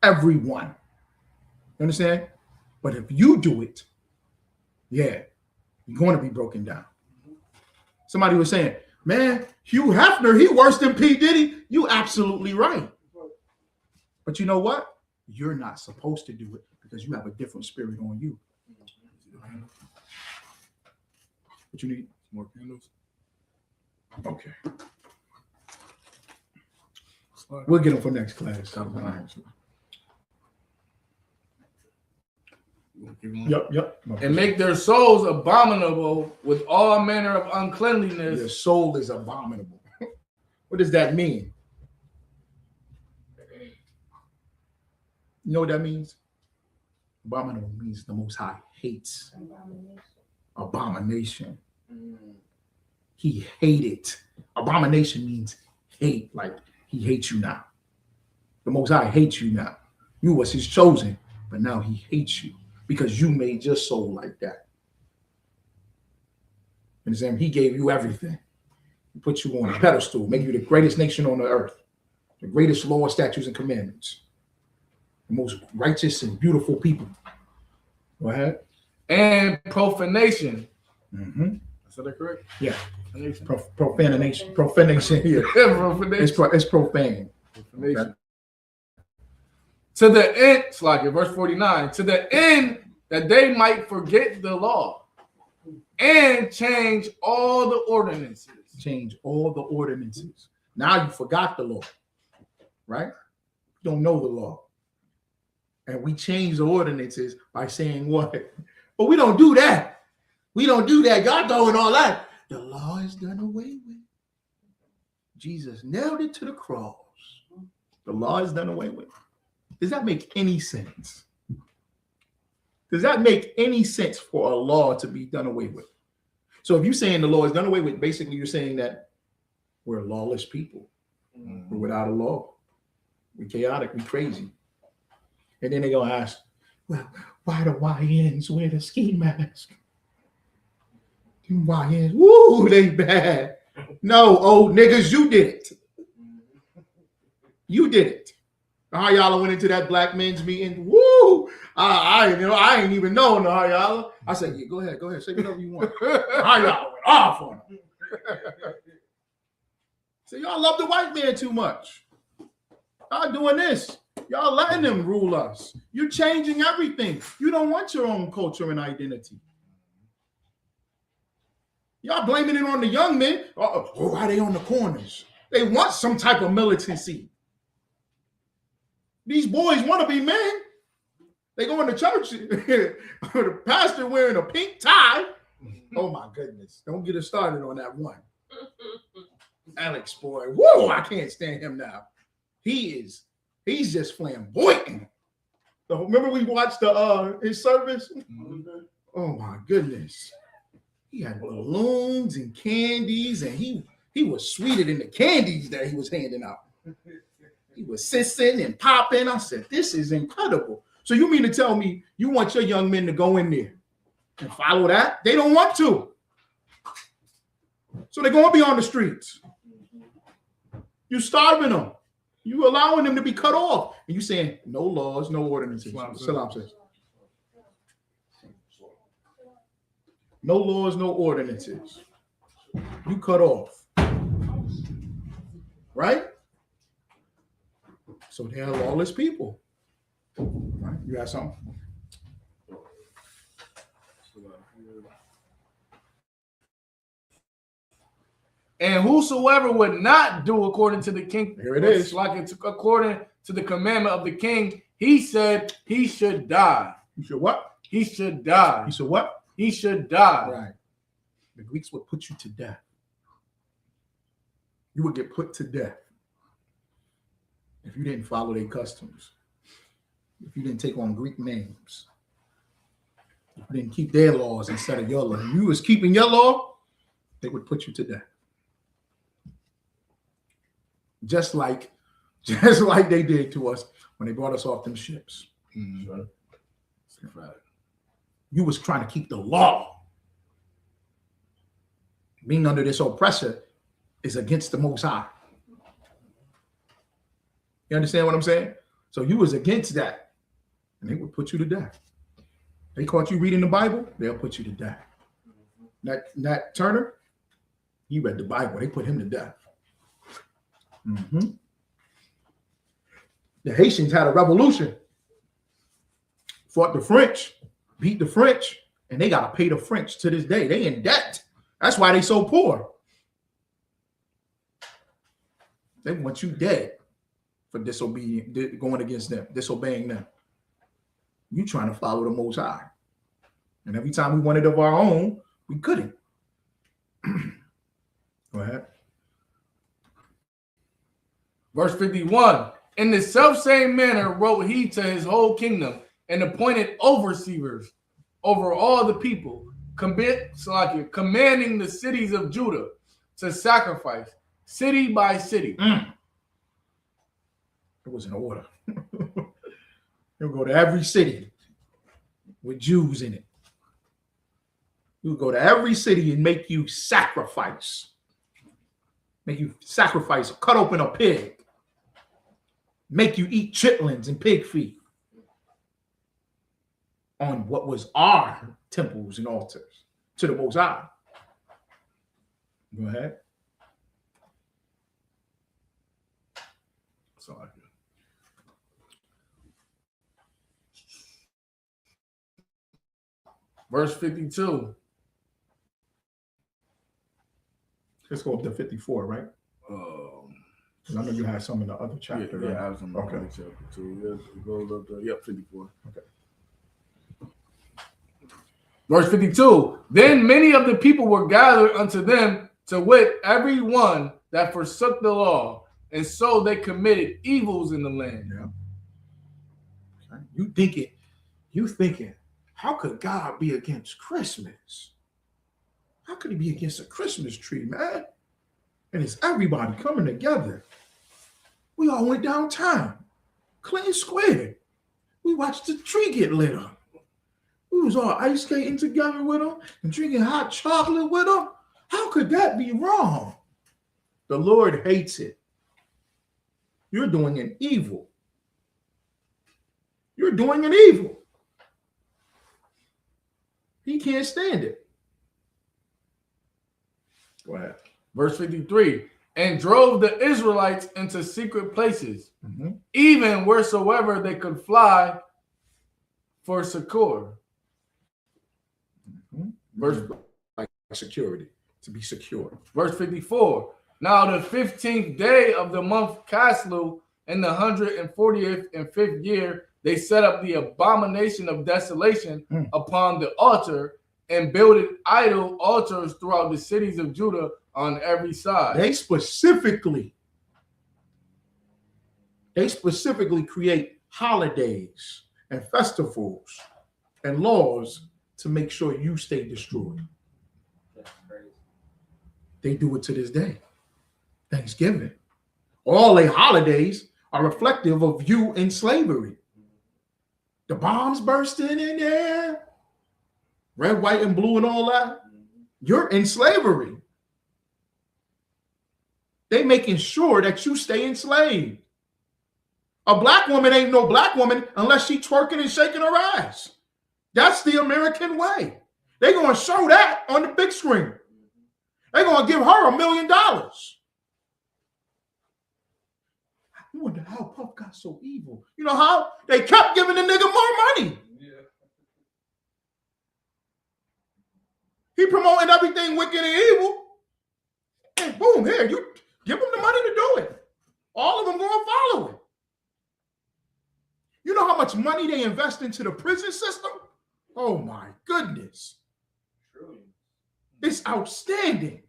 Speaker 1: You understand? But if you do it, yeah, you're going to be broken down. Somebody was saying, man, Hugh Hefner, he worse than P. Diddy. You absolutely right. But you know what? You're not supposed to do it because you have a different spirit on you. What you need? More candles? Okay. We'll get them for next class. Yep.
Speaker 2: And make their souls abominable with all manner of uncleanliness.
Speaker 1: Your soul is abominable. What does that mean? You know what that means? Abominable means the Most High hates. Abomination. He hated. Abomination means hate, like he hates you now. The Most High hates you now. You was his chosen, but now he hates you because you made your soul like that. Understand? He gave you everything. He put you on a pedestal, make you the greatest nation on the earth, the greatest law, statutes, and commandments, the most righteous and beautiful people. Go ahead.
Speaker 2: And profanation.
Speaker 1: Mm-hmm.
Speaker 2: Is that correct?
Speaker 1: Yeah. Profanation. Profanation. Yeah.
Speaker 2: Profanation.
Speaker 1: It's profane.
Speaker 2: Profanation. Okay. To the end, Slakia, verse 49, to the end that they might forget the law and change all the ordinances.
Speaker 1: Change all the ordinances. Now you forgot the law, right? You don't know the law. And we change the ordinances by saying what? But we don't do that. We don't do that. Y'all doing all that. The law is done away with. Jesus nailed it to the cross. The law is done away with. Does that make any sense? Does that make any sense for a law to be done away with? So if you're saying the law is done away with, basically you're saying that we're lawless people. We're without a law. We're chaotic. We're crazy. And then they gonna ask, well, why the YNs wear the ski mask? Them YNs, woo, they bad. No, old niggas, you did it. You did it. Hayala went into that black men's meeting. Woo! I ain't even know no Hayala. I said, yeah, go ahead, say whatever you want. Hayala went off on him. So y'all love the white man too much. Y'all doing this. Y'all letting them rule us. You're changing everything. You don't want your own culture and identity. Y'all blaming it on the young men. Oh, why they on the corners? They want some type of militancy. These boys want to be men. They go into church. The pastor wearing a pink tie. Oh my goodness. Don't get us started on that one. Alex, boy. Whoa, I can't stand him now. He's just flamboyant. So remember we watched his service? Oh my goodness. He had balloons and candies, and he was sweeter than the candies that he was handing out. He was sissing and popping. I said, this is incredible. So you mean to tell me you want your young men to go in there and follow that? They don't want to. So they're going to be on the streets. You starving them. You allowing them to be cut off. And you saying, no laws, no ordinances. Salam says. No laws, no ordinances. You cut off. Right? So they are lawless people. Right? You got something?
Speaker 2: And whosoever would not do according to the king,
Speaker 1: here it is.
Speaker 2: Like it's according to the commandment of the king, he said he should die.
Speaker 1: You should what?
Speaker 2: He should die.
Speaker 1: You should what?
Speaker 2: He should die.
Speaker 1: Right. The Greeks would put you to death. You would get put to death if you didn't follow their customs. If you didn't take on Greek names. If you didn't keep their laws instead of your law. If you was keeping your law, they would put you to death. Just like they did to us when they brought us off them ships.
Speaker 2: Mm-hmm.
Speaker 1: You was trying to keep the law. Being under this oppressor is against the Most High. You understand what I'm saying? So you was against that, and they would put you to death. They caught you reading the Bible, they'll put you to death. Nat Turner, he read the Bible, they put him to death. Mm-hmm. The Haitians had a revolution, fought the French, beat the French, and they got to pay the French to this day. They in debt. That's why they so poor. They want you dead for going against them, disobeying them. You trying to follow the Most High. And every time we wanted of our own, we couldn't. Go ahead.
Speaker 2: Verse 51. In the selfsame manner wrote he to his whole kingdom and appointed overseers over all the people, commanding the cities of Judah to sacrifice city by city.
Speaker 1: It was in order. They would go to every city with Jews in it. You would go to every city and make you sacrifice. Cut open a pig. Make you eat chitlins and pig feet on what was our temples and altars to the Most High. Go ahead. Sorry.
Speaker 2: Verse 52.
Speaker 1: Let's go up to 54, right? Because I know you had some in the other chapter.
Speaker 2: Yeah,
Speaker 1: right?
Speaker 2: I have some in the other chapter too. It goes up to 54.
Speaker 1: Okay.
Speaker 2: Verse 52. Then many of the people were gathered unto them, to wit, every one that forsook the law, and so they committed evils in the land.
Speaker 1: Yeah. You thinking, how could God be against Christmas? How could he be against a Christmas tree, man? And it's everybody coming together. We all went downtown, Clinton Square. We watched the tree get lit up. We was all ice skating together with them and drinking hot chocolate with them. How could that be wrong? The Lord hates it. You're doing an evil. You're doing an evil. He can't stand it. Go ahead.
Speaker 2: Verse 53, and drove the Israelites into secret places, even wheresoever they could fly for succor.
Speaker 1: Verse like security, to be secure.
Speaker 2: Verse 54, now the 15th day of the month Caslu, in the 140th and 5th year, they set up the abomination of desolation upon the altar and builded idol altars throughout the cities of Judah on every side.
Speaker 1: They specifically create holidays and festivals and laws to make sure you stay destroyed.
Speaker 3: That's crazy.
Speaker 1: They do it to this day. Thanksgiving. All their holidays are reflective of you in slavery. The bombs bursting in there, red, white, and blue, and all that. You're in slavery. They making sure that you stay enslaved. A black woman ain't no black woman unless she twerking and shaking her ass. That's the American way. They're going to show that on the big screen. They're going to give her $1 million. I wonder how Puff got so evil. You know how? They kept giving the nigga more money.
Speaker 3: Yeah.
Speaker 1: He promoting everything wicked and evil. And boom, here, you give him the money to do it. All of them going to follow it. You know how much money they invest into the prison system? Oh my goodness.
Speaker 3: Truly.
Speaker 1: It's outstanding.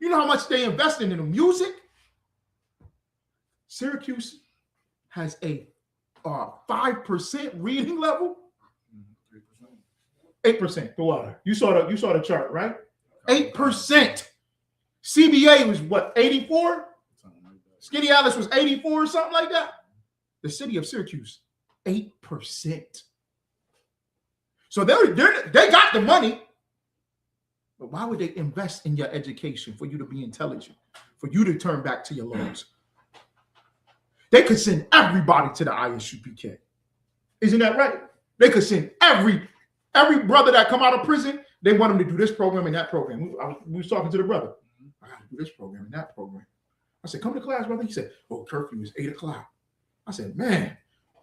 Speaker 1: You know how much they invest in the music? Syracuse has a 5% reading level. 8%. Go out. You saw the chart, right? 8%. CBA was what, 84? Skinny Alice was 84 or something like that. The city of Syracuse, 8%. So they got the money, but why would they invest in your education for you to be intelligent, for you to turn back to your laws? They could send everybody to the ISUPK. Isn't that right? They could send every brother that come out of prison. They want them to do this program and that program. We was talking to the brother. I got to do this program and that program. I said, come to class, brother. He said, oh, curfew is 8 o'clock. I said, man,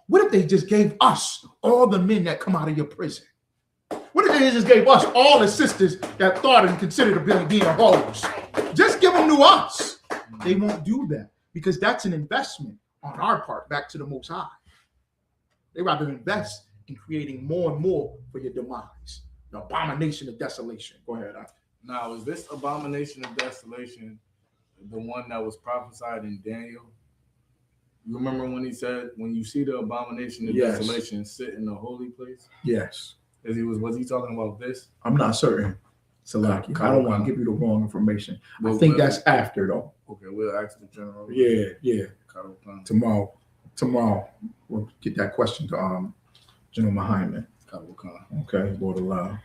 Speaker 1: what if they just gave us all the men that come out of your prison? What if they just gave us all the sisters that thought and considered being a hoes? Just give them to us. They won't do that because that's an investment on our part back to the Most High. They rather invest in creating more and more for your demise. The abomination of desolation. Go ahead.
Speaker 2: Now, is this abomination of desolation the one that was prophesied in Daniel? You remember when he said, when you see the abomination of desolation sit in the holy place?
Speaker 1: Yes.
Speaker 2: Was he talking about this?
Speaker 1: I'm not certain. Salaki. I don't want to give you the wrong information. I think that's after though.
Speaker 2: Okay, we'll ask the general.
Speaker 1: Yeah. Tomorrow we'll get that question to General Mahyman. Okay, Lord allow,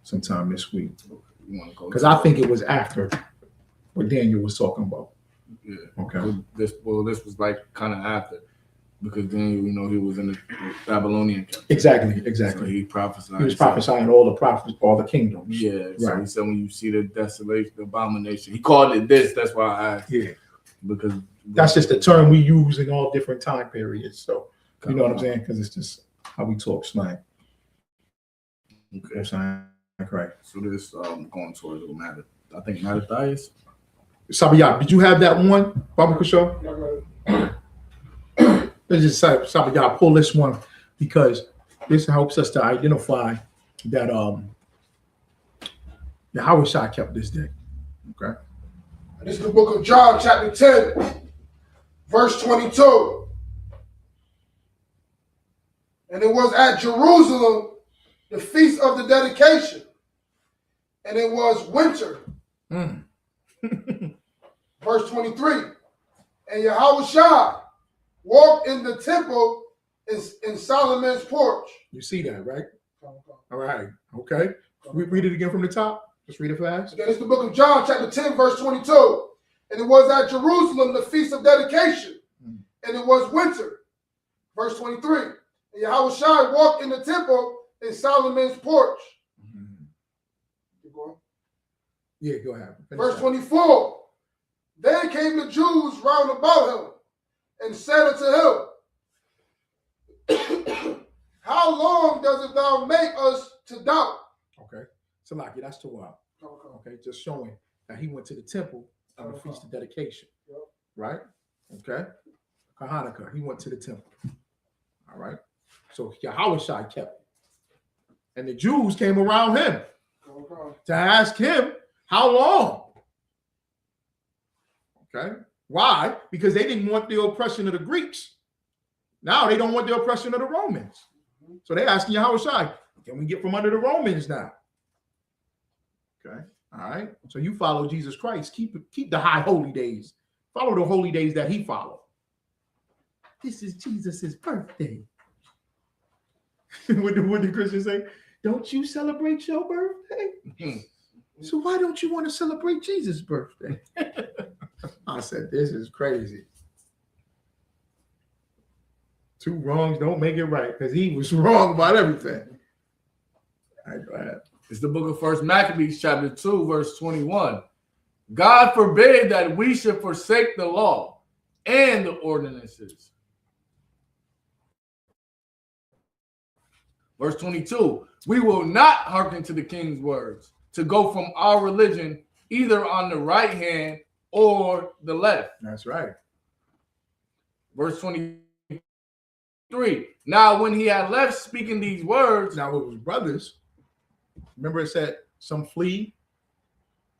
Speaker 1: sometime this week. Because I think it was after what Daniel was talking about.
Speaker 2: Yeah.
Speaker 1: Okay.
Speaker 2: This was like kind of after, because Daniel, he was in the Babylonian captivity.
Speaker 1: Exactly.
Speaker 2: So he prophesied.
Speaker 1: He was prophesying all the prophets, all the kingdoms.
Speaker 2: Yeah. So
Speaker 1: right.
Speaker 2: He said when you see the desolation, the abomination, he called it this. That's why I asked.
Speaker 1: Yeah.
Speaker 2: Because
Speaker 1: that's just the term we use in all different time periods. So you know what I'm saying? Because it's just how we talk slang.
Speaker 2: Okay.
Speaker 1: Right.
Speaker 2: So this going towards the matter. I think Mattathias.
Speaker 1: Sabayat, did you have that one, Baba Kusho? Let's just say, Sabayat, pull this one because this helps us to identify that the Hawashai kept this day. Okay.
Speaker 5: This is the book of John, chapter 10, verse 22. And it was at Jerusalem, the feast of the dedication. And it was winter. Verse 23. And Yahushua walked in the temple in Solomon's porch.
Speaker 1: You see that, right? All right. Okay. We read it again from the top. Just read it fast.
Speaker 5: Okay, this is the book of John, chapter 10, verse 22. And it was at Jerusalem, the feast of dedication. And it was winter. Verse 23. And Yahushua walked in the temple in Solomon's porch. Keep going.
Speaker 1: Yeah, go ahead. Finish
Speaker 5: Verse
Speaker 1: that.
Speaker 5: 24. Then came the Jews round about him and said unto him, How long dost thou make us to doubt?
Speaker 1: Okay. Salaki, that's too wild. Okay, just showing that he went to the temple on the feast of dedication.
Speaker 5: Yep.
Speaker 1: Right? Okay. Hachaanakah, he went to the temple. All right. So Yahushua kept it. And the Jews came around him to ask him, how long? Okay. Why? Because they didn't want the oppression of the Greeks. Now they don't want the oppression of the Romans. So they asking Yahushua, can we get from under the Romans now? Okay. All right. So you follow Jesus Christ. Keep the high holy days. Follow the holy days that he followed. This is Jesus's birthday. What did Christians say? Don't you celebrate your birthday? So why don't you want to celebrate Jesus' birthday? I said, this is crazy. Two wrongs don't make it right, because he was wrong about everything. All right, go ahead.
Speaker 2: It's the book of First Maccabees, chapter 2, verse 21. God forbid that we should forsake the law and the ordinances. Verse 22. We will not hearken to the king's words to go from our religion either on the right hand or the left.
Speaker 1: That's right.
Speaker 2: Verse 23. Now, when he had left speaking these words,
Speaker 1: Now it was brothers. Remember it said some flee,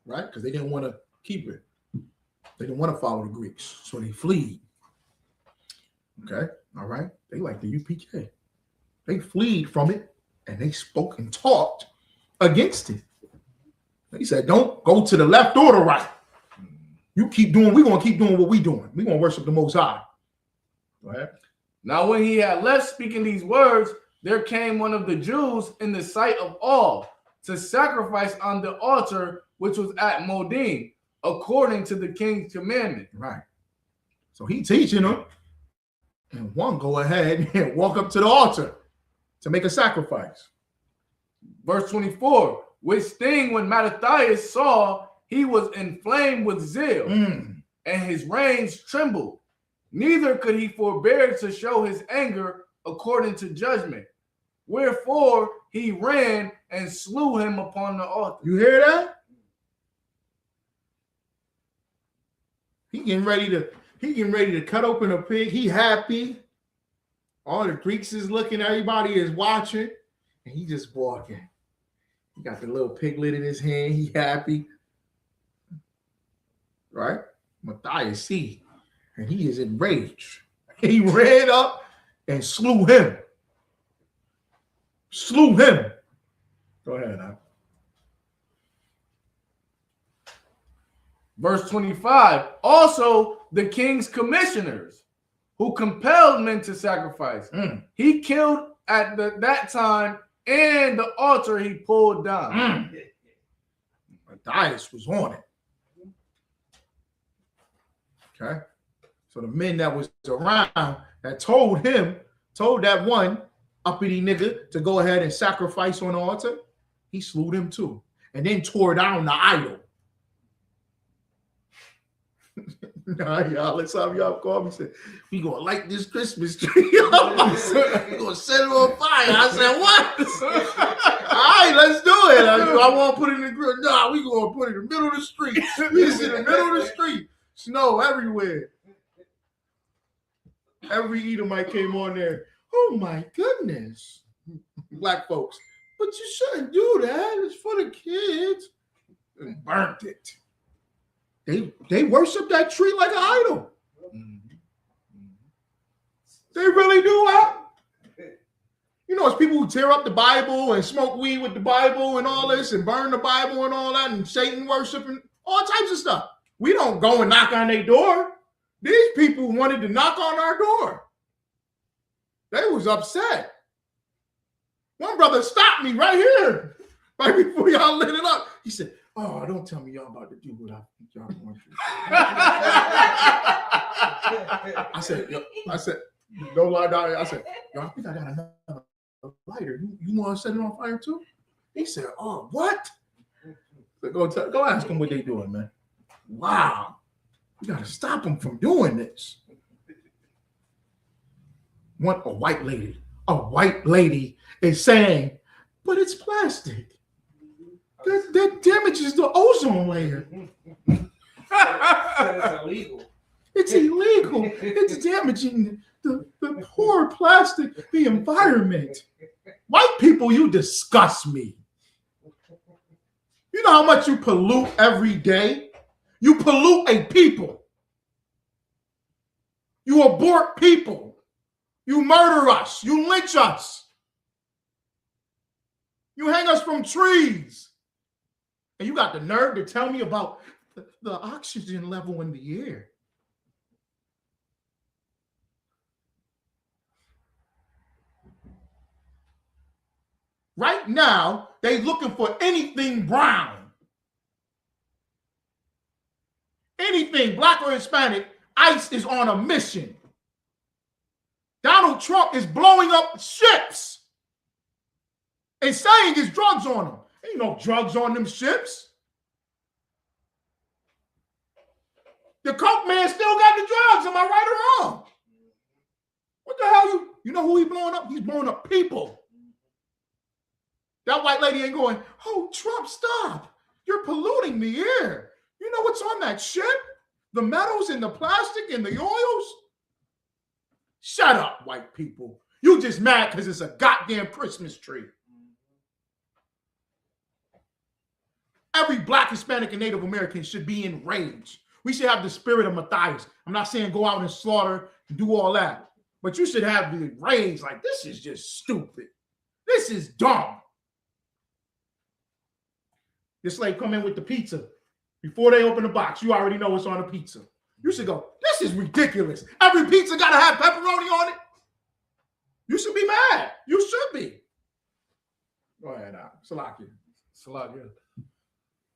Speaker 1: right? Because they didn't want to keep it. They didn't want to follow the Greeks. So they flee. Okay. All right. They like the UPK. They fled from it and they spoke and talked against it. They said, don't go to the left or the right. You keep doing, we're going to keep doing what we're doing. We're going to worship the Most High. Go ahead.
Speaker 2: now when he had left speaking these words, there came one of the Jews in the sight of all to sacrifice on the altar which was at Modin, according to the king's commandment.
Speaker 1: Right. So he teaching them, and one go ahead and walk up to the altar to make a sacrifice.
Speaker 2: Verse 24, which thing when Mattathias saw, he was inflamed with zeal, and his reins trembled. Neither could he forbear to show his anger according to judgment. Wherefore he ran and slew him upon the altar.
Speaker 1: You hear that? He getting ready to cut open a pig. He happy. All the Greeks is looking, everybody is watching, and he just walking. He got the little piglet in his hand. He happy. Right? Matthias see, and he is enraged. He ran up and slew him. Slew him. Go ahead now.
Speaker 2: Verse 25, also the king's commissioners who compelled men to sacrifice. He killed at that time, and the altar he pulled down.
Speaker 1: Matthias was on it. Okay. So the men that was around that told that one uppity nigga to go ahead and sacrifice on the altar, he slew them too. And then tore down the idol. Nah, y'all, let's have y'all call me and say, we gonna light this Christmas tree. We gonna set it on fire. I said, what? All right, let's do it. I want to put it in the grill. Nah, we gonna put it in the middle of the street. We just in the middle of the street. Snow everywhere. Every Edomite came on there. Oh my goodness. Black folks. But you shouldn't do that. It's for the kids. And burnt it. They worship that tree like an idol. They really do that. You know, it's people who tear up the Bible and smoke weed with the Bible and all this and burn the Bible and all that and Satan worship and all types of stuff. We don't go and knock on their door. These people wanted to knock on our door. They was upset. One brother stopped me right here, right before y'all lit it up. He said, "Oh, don't tell me y'all about to do what I think y'all want to." I said, "No lie down here." I said, "Y'all think I got another lighter? You want to set it on fire too?" He said, "Oh, what?" So go ask them what they doing, man. Wow, we gotta stop them from doing this. A white lady is saying, "But it's plastic. That damages the ozone layer.
Speaker 6: It's illegal.
Speaker 1: It's illegal. It's damaging the poor plastic, the environment." White people, you disgust me. You know how much you pollute every day? You pollute a people. You abort people. You murder us. You lynch us. You hang us from trees. And you got the nerve to tell me about the oxygen level in the air. Right now, they looking for anything brown. Anything black or Hispanic, ICE is on a mission. Donald Trump is blowing up ships and saying there's drugs on them. Ain't no drugs on them ships. The coke man still got the drugs. Am I right or wrong? What the hell? You know who he's blowing up? He's blowing up people. That white lady ain't going, "Oh, Trump, stop. You're polluting the air. You know what's on that ship? The metals and the plastic and the oils?" Shut up, white people. You just mad because it's a goddamn Christmas tree. Every black, Hispanic, and Native American should be enraged. We should have the spirit of Matthias. I'm not saying go out and slaughter and do all that, but you should have the rage like, this is just stupid. This is dumb. This lady come in with the pizza. Before they open the box, you already know what's on the pizza. You should go, this is ridiculous. Every pizza got to have pepperoni on it. You should be mad. You should be. Go ahead, Salakia.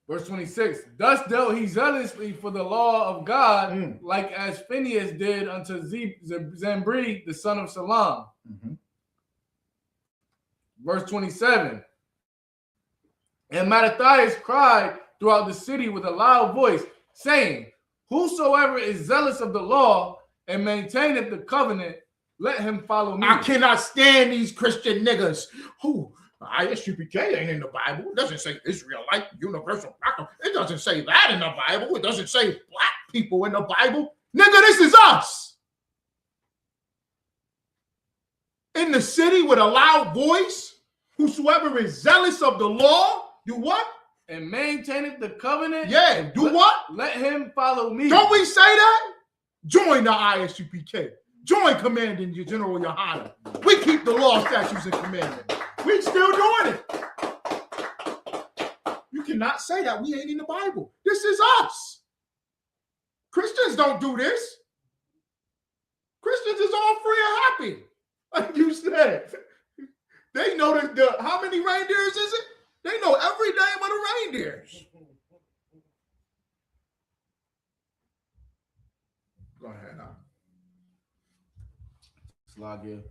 Speaker 2: Verse 26. Thus dealt he zealously for the law of God, like as Phineas did unto Zambri, the son of Salam.
Speaker 1: Mm-hmm.
Speaker 2: Verse 27. And Mattathias cried throughout the city with a loud voice, saying, "Whosoever is zealous of the law and maintaineth the covenant, let him follow me."
Speaker 1: I cannot stand these Christian niggas who ISUPK ain't in the Bible. It doesn't say Israelite universal proclamation. It doesn't say that in the Bible. It doesn't say black people in the Bible. Nigga, this is us. In the city with a loud voice, whosoever is zealous of the law, do what?
Speaker 2: And maintaineth the covenant.
Speaker 1: Yeah, do what?
Speaker 2: Let him follow me.
Speaker 1: Don't we say that? Join the ISUPK. Join Commanding General Yohana. We keep the law, statutes, and commandments. We still doing it. You cannot say that we ain't in the Bible. This is us. Christians don't do this. Christians is all free and happy. Like you said. They know how many reindeers is it? They know every name of the reindeers. Go ahead.
Speaker 2: Slagia.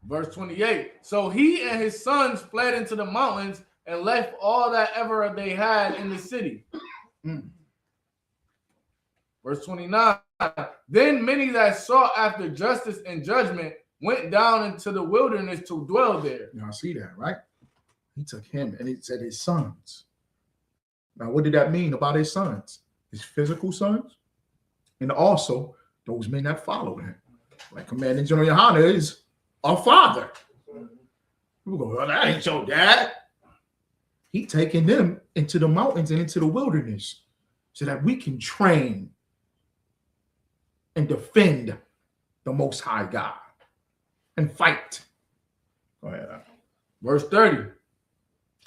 Speaker 2: Verse 28. So he and his sons fled into the mountains and left all that ever they had in the city. Verse 29. Then many that sought after justice and judgment went down into the wilderness to dwell there.
Speaker 1: Y'all see that, right? He took him and he said his sons. Now, what did that mean about his sons? His physical sons, and also those men that followed him. Like Commanding General Yohana is a father. People go, "Well, that ain't your dad." He taking them into the mountains and into the wilderness so that we can train and defend the Most High God and fight. Go ahead.
Speaker 2: Verse 30.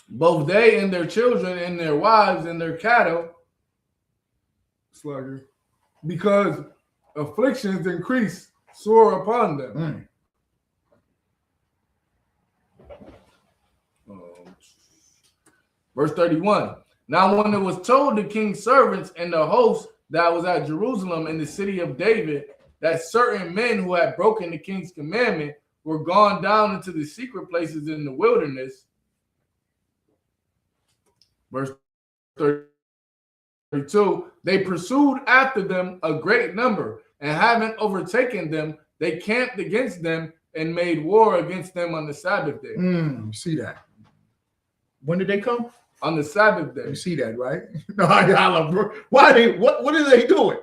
Speaker 2: Both they and their children and their wives and their cattle, because afflictions increased sore upon them. Verse 31. Now, when it was told the king's servants and the host that was at Jerusalem in the city of David, that certain men who had broken the king's commandment were gone down into the secret places in the wilderness. Verse 32. They pursued after them a great number, and having overtaken them, they camped against them and made war against them on the Sabbath day.
Speaker 1: You see that? When did they come?
Speaker 2: On the Sabbath day.
Speaker 1: You see that, right? No, I love. Why they? What are they doing?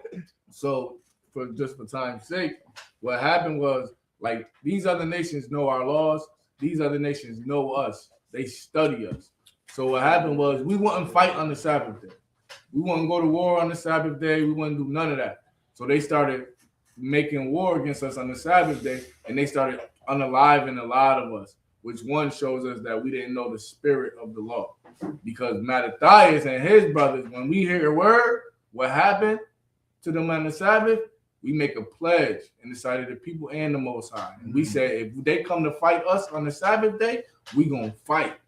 Speaker 2: So, for time's sake, what happened was, like, these other nations know our laws. These other nations know us. They study us. So what happened was, we wouldn't fight on the Sabbath day. We wouldn't go to war on the Sabbath day. We wouldn't do none of that. So they started making war against us on the Sabbath day, and they started unaliving a lot of us, which one shows us that we didn't know the spirit of the law. Because Mattathias and his brothers, when we hear a word, what happened to them on the Sabbath, we make a pledge in the sight of the people and the Most High. And we say, if they come to fight us on the Sabbath day, we gonna fight.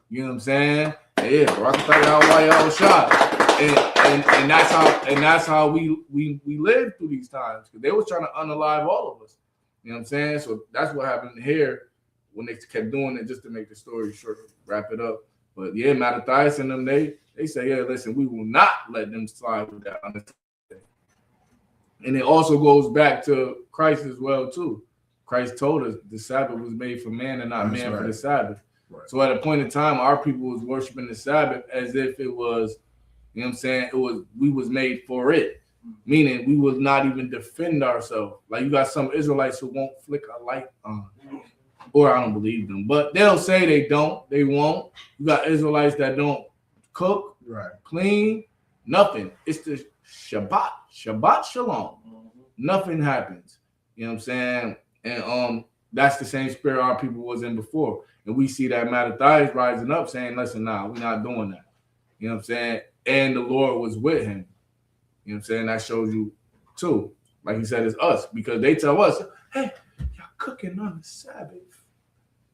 Speaker 2: You know what I'm saying? Yeah, and that's how we lived through these times, because they was trying to unalive all of us. You know what I'm saying? So that's what happened here when they kept doing it, just to make the story short, wrap it up. But yeah, Mattathias and them, they say, yeah, listen, we will not let them slide with that on the day. And it also goes back to Christ as well, too. Christ told us the Sabbath was made for man and not man for the Sabbath. Right. So at a point in time, our people was worshiping the Sabbath as if it was, you know what I'm saying, we was made for it. Meaning we would not even defend ourselves. Like, you got some Israelites who won't flick a light on. Or I don't believe them, but they'll say they won't. You got Israelites that don't cook, clean, nothing. It's the Shabbat Shalom. Nothing happens. You know what I'm saying? And that's the same spirit our people was in before. And we see that Mattathias rising up saying, listen, we're not doing that. You know what I'm saying? And the Lord was with him. You know what I'm saying? That shows you too. Like he said, it's us, because they tell us, hey, y'all cooking on the Sabbath.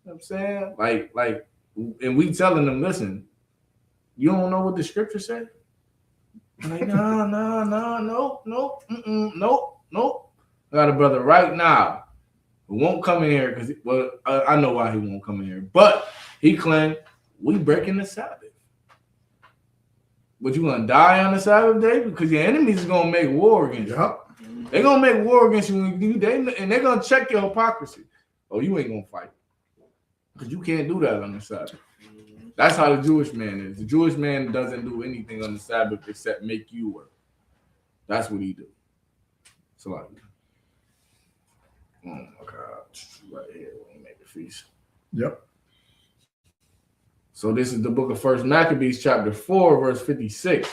Speaker 2: You know what I'm saying? Like, and we telling them, listen, you don't know what the scripture said? Like, nope. I got a brother right now who won't come in here because, well, I know why he won't come in here, but he claimed we breaking the Sabbath. But you gonna die on the Sabbath day because your enemies is gonna make war against you. They're gonna make war against you, and they're gonna check your hypocrisy. Oh, you ain't gonna fight. Because you can't do that on the Sabbath. That's how the Jewish man is. The Jewish man doesn't do anything on the Sabbath except make you work. That's what he do. So like, oh my God, right here, we make the feast.
Speaker 1: Yep.
Speaker 2: So this is the book of 1 Maccabees, chapter 4, verse 56.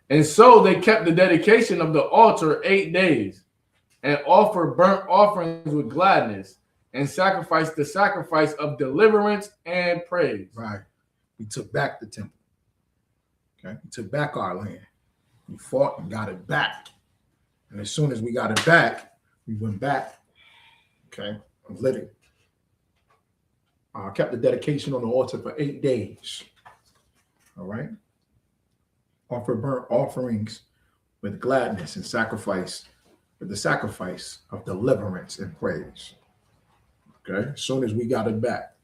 Speaker 2: And so they kept the dedication of the altar 8 days, and offered burnt offerings with gladness, and sacrificed the sacrifice of deliverance and praise.
Speaker 1: Right. We took back the temple. Okay. We took back our land. We fought and got it back. And as soon as we got it back, we went back. Okay. Of living. Kept the dedication on the altar for 8 days. All right. Offer burnt offerings with gladness and sacrifice, with the sacrifice of deliverance and praise. Okay, as soon as we got it back.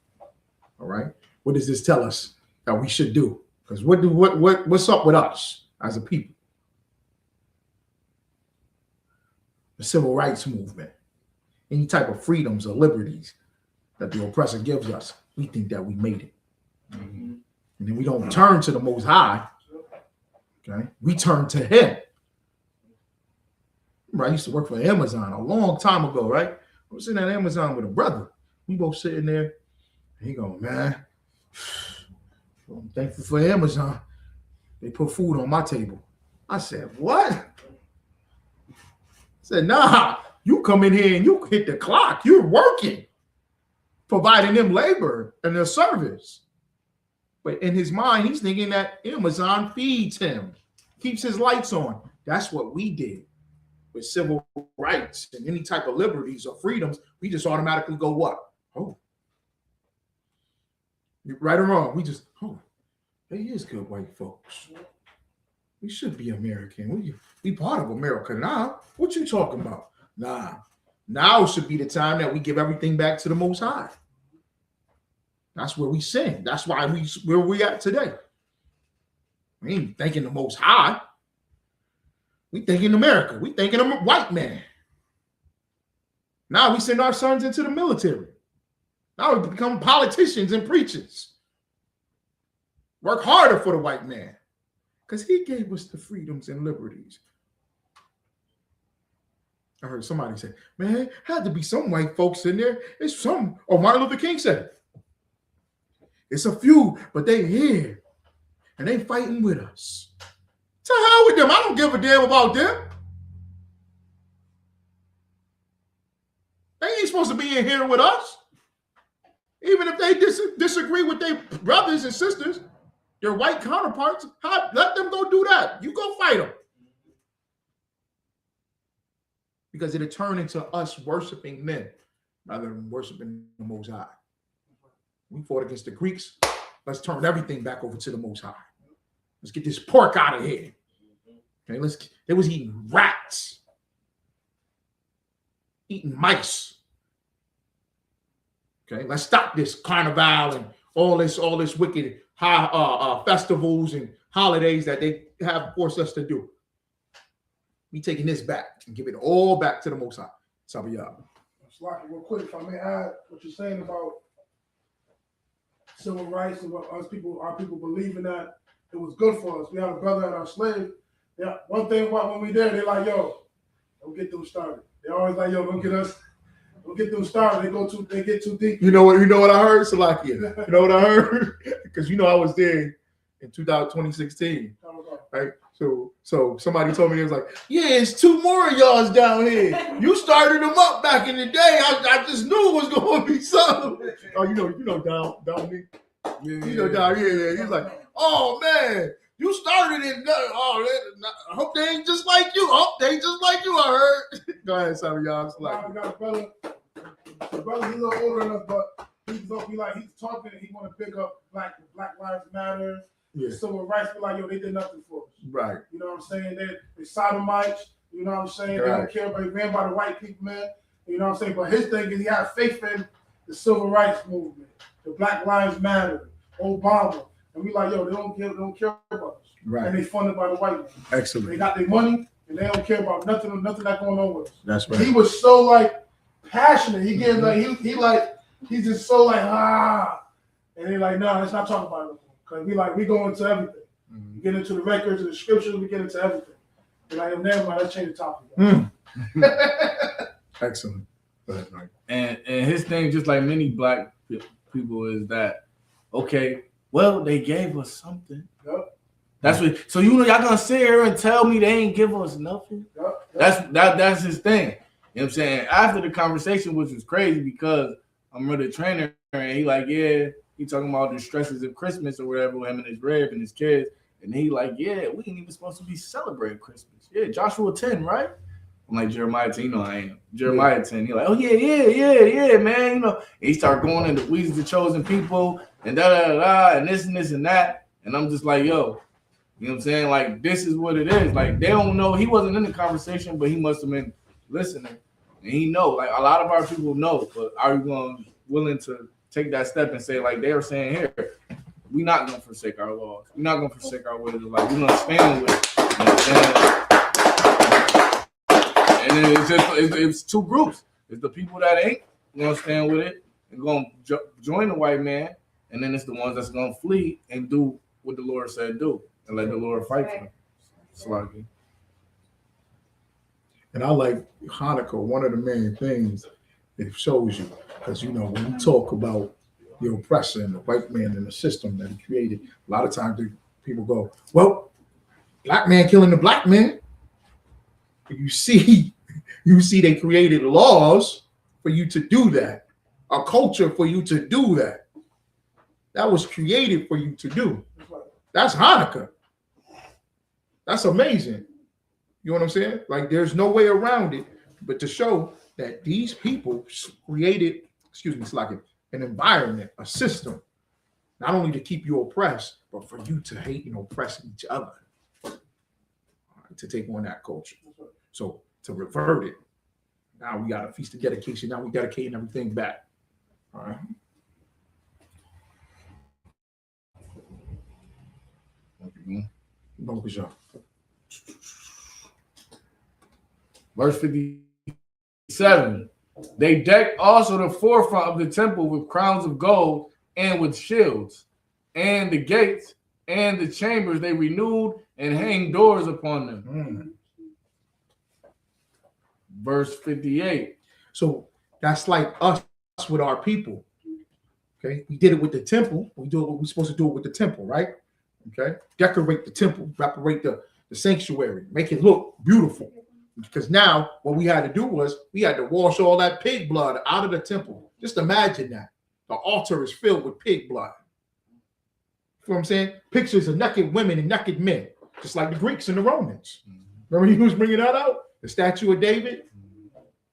Speaker 1: All right. What does this tell us that we should do? Because what's up with us as a people? The civil rights movement, any type of freedoms or liberties that the oppressor gives us, we think that we made it. And then we don't turn to the Most High. Okay, we turn to him. Remember, I used to work for Amazon a long time ago, right? I was sitting at Amazon with a brother. We both sitting there. And he go, man, I'm thankful for Amazon. They put food on my table. I said, what? I said, nah, you come in here and you hit the clock. You're working, providing them labor and their service. But in his mind, he's thinking that Amazon feeds him, keeps his lights on. That's what we did. with civil rights and any type of liberties or freedoms, we just automatically go what? Oh, right or wrong, we just, oh, they is good white folks. We should be American. We part of America now. What you talking about? Nah. Now should be the time that we give everything back to the Most High. That's where we sing. That's why where we at today. We ain't thinking the Most High. We thinking America. We thinking a white man. Now we send our sons into the military. Now we become politicians and preachers. Work harder for the white man. Because he gave us the freedoms and liberties. I heard somebody say, man, had to be some white folks in there. It's some, oh, Martin Luther King said it. It's a few, but they here. And they fighting with us. To hell with them. I don't give a damn about them. They ain't supposed to be in here with us. Even if they disagree with their brothers and sisters, their white counterparts, let them go do that. You go fight them. Because it'll turn into us worshiping men rather than worshiping the Most High. We fought against the Greeks. Let's turn everything back over to the Most High. Let's get this pork out of here. Okay, they was eating rats, eating mice. Okay, let's stop this carnival and all this wicked festivals and holidays that they have forced us to do. We taking this back and give it all back to the Most High. Sabiyah.
Speaker 5: Slocky, real quick, if I may add what you're saying about civil rights and what our people believe in that it was good for us. We had a brother and our slave. Yeah, one thing about when we there, they're like, yo, don't get them started. They always like, yo, don't get them started. They get too deep.
Speaker 1: You know what I heard, Salakia? You know what I heard? Because I was there in 2016. Right? So somebody told me, it was like, yeah, it's two more of y'all's down here. You started them up back in the day. I just knew it was going to be something. Oh, you know, down me. Yeah. Down here. He's like, oh man, you started it. Oh, I hope they ain't just like you. I heard. Go ahead, sorry, y'all.
Speaker 5: We got a brother. The brother's a little older than us, but he's talking and he want to pick up Black Lives Matter.
Speaker 1: Yeah.
Speaker 5: Civil rights, be like, yo, they did nothing for us.
Speaker 1: Right.
Speaker 5: You know what I'm saying? They sodomites, you know what I'm saying? Right. They don't care about it, ran by the white people, man. You know what I'm saying? But his thing is he had faith in the civil rights movement, the Black Lives Matter, Obama. And we like, yo, they don't care about us.
Speaker 1: Right.
Speaker 5: And they funded by the white man.
Speaker 1: Excellent.
Speaker 5: They got their money and they don't care about nothing that's going on with us.
Speaker 1: That's right.
Speaker 5: He was so like passionate. He gets like he's just so like and they like, no, let's not talk about it. Because we go into everything. Mm-hmm. We get into the records and the scriptures, we get into everything. And like, never mind, let's change the topic.
Speaker 1: Excellent. Right.
Speaker 2: And his thing, just like many black people, is that, okay, well, they gave us something.
Speaker 5: Yep.
Speaker 2: That's what, so y'all gonna sit here and tell me they ain't give us nothing? Yep. That's his thing. You know what I'm saying? After the conversation, which was crazy because I'm with a trainer and he like, yeah, he talking about the stresses of Christmas or whatever with him and his rib and his kids. And he like, yeah, we ain't even supposed to be celebrating Christmas. Yeah, Joshua 10, right? I'm like, Jeremiah 10, I am. Jeremiah 10. He like, oh, yeah, man. And he start going into we the chosen people and da-da-da-da and this and that. And I'm just like, yo, you know what I'm saying? Like, this is what it is. Like, they don't know. He wasn't in the conversation, but he must have been listening. And he know. Like, a lot of our people know. But are you willing to take that step and say, like they were saying here, we're not going to forsake our laws. We're not going to forsake our ways of life. We're going to stand with it. You know what I'm saying? And then it's two groups. It's the people that ain't going to stand with it and going to join the white man. And then it's the ones that's going to flee and do what the Lord said do and let the Lord fight for them. Sluggy.
Speaker 1: And I like Hanukkah, one of the main things it shows you. Because, when you talk about the oppressor and the white man and the system that he created, a lot of times people go, well, black man killing the black man. You see they created laws for you to do that, a culture for you to do that. That was created for you to do. That's Hanukkah. That's amazing. You know what I'm saying? Like there's no way around it, but to show that these people created, it's like an environment, a system, not only to keep you oppressed, but for you to hate and oppress each other, to take on that culture. So to revert it, now we got a feast of dedication. Now we dedicating everything back. All right.
Speaker 2: Verse 57. They decked also the forefront of the temple with crowns of gold and with shields, and the gates and the chambers they renewed and hanged doors upon them. Verse 58.
Speaker 1: So that's like us with our people. Okay, we did it with the temple. We do what we're supposed to do it with the temple, right? Okay, decorate the temple, decorate the sanctuary, make it look beautiful. Because now what we had to do was we had to wash all that pig blood out of the temple. Just imagine that. The altar is filled with pig blood. You know what I'm saying? Pictures of naked women and naked men, just like the Greeks and the Romans. Remember he was bringing that out? The statue of David,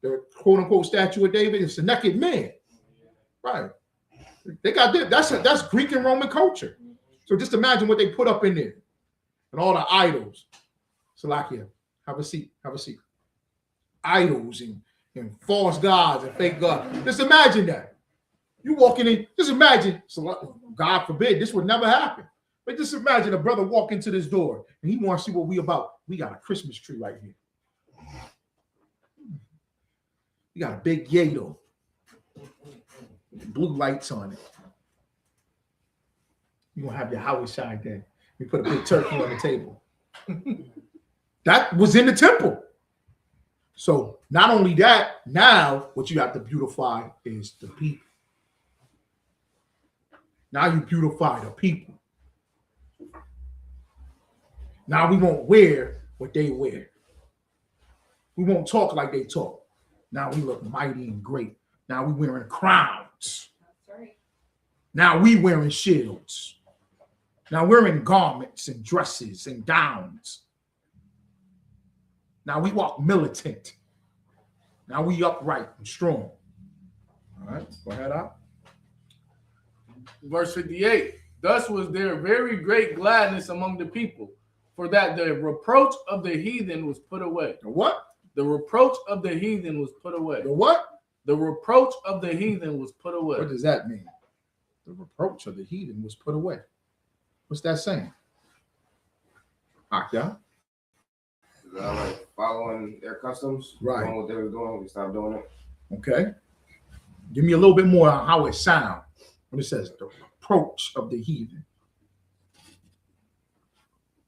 Speaker 1: the quote unquote statue of David, it's a naked man. Right. They got this. That's Greek and Roman culture. So just imagine what they put up in there and all the idols. Salakia, have a seat. Have a seat. Idols and false gods and fake gods. Just imagine that. You walking in, just imagine, so God forbid, this would never happen. But just imagine a brother walk into this door and he wants to see what we about. We got a Christmas tree right here. We got a big Yato. Blue lights on it. You're gonna have your house side there. We put a big turkey on the table. That was in the temple. So not only that, now what you have to beautify is the people. Now you beautify the people. Now we won't wear what they wear. We won't talk like they talk. Now we look mighty and great. Now we wearing crowns.
Speaker 4: That's right.
Speaker 1: Now we wearing shields. Now we're in garments and dresses and gowns. Now we walk militant. Now we upright and strong. All right, go ahead out.
Speaker 2: Verse 58. Thus was there very great gladness among the people, for that the reproach of the heathen was put away.
Speaker 1: The what?
Speaker 2: The reproach of the heathen was put away.
Speaker 1: The what?
Speaker 2: The reproach of the heathen was put away.
Speaker 1: What does that mean? The reproach of the heathen was put away. What's that saying? Hachaanakah.
Speaker 3: Like following their customs,
Speaker 1: Right.
Speaker 3: doing what they were doing, we stopped doing it.
Speaker 1: Okay. Give me a little bit more on how it sounds when it says the reproach of the heathen.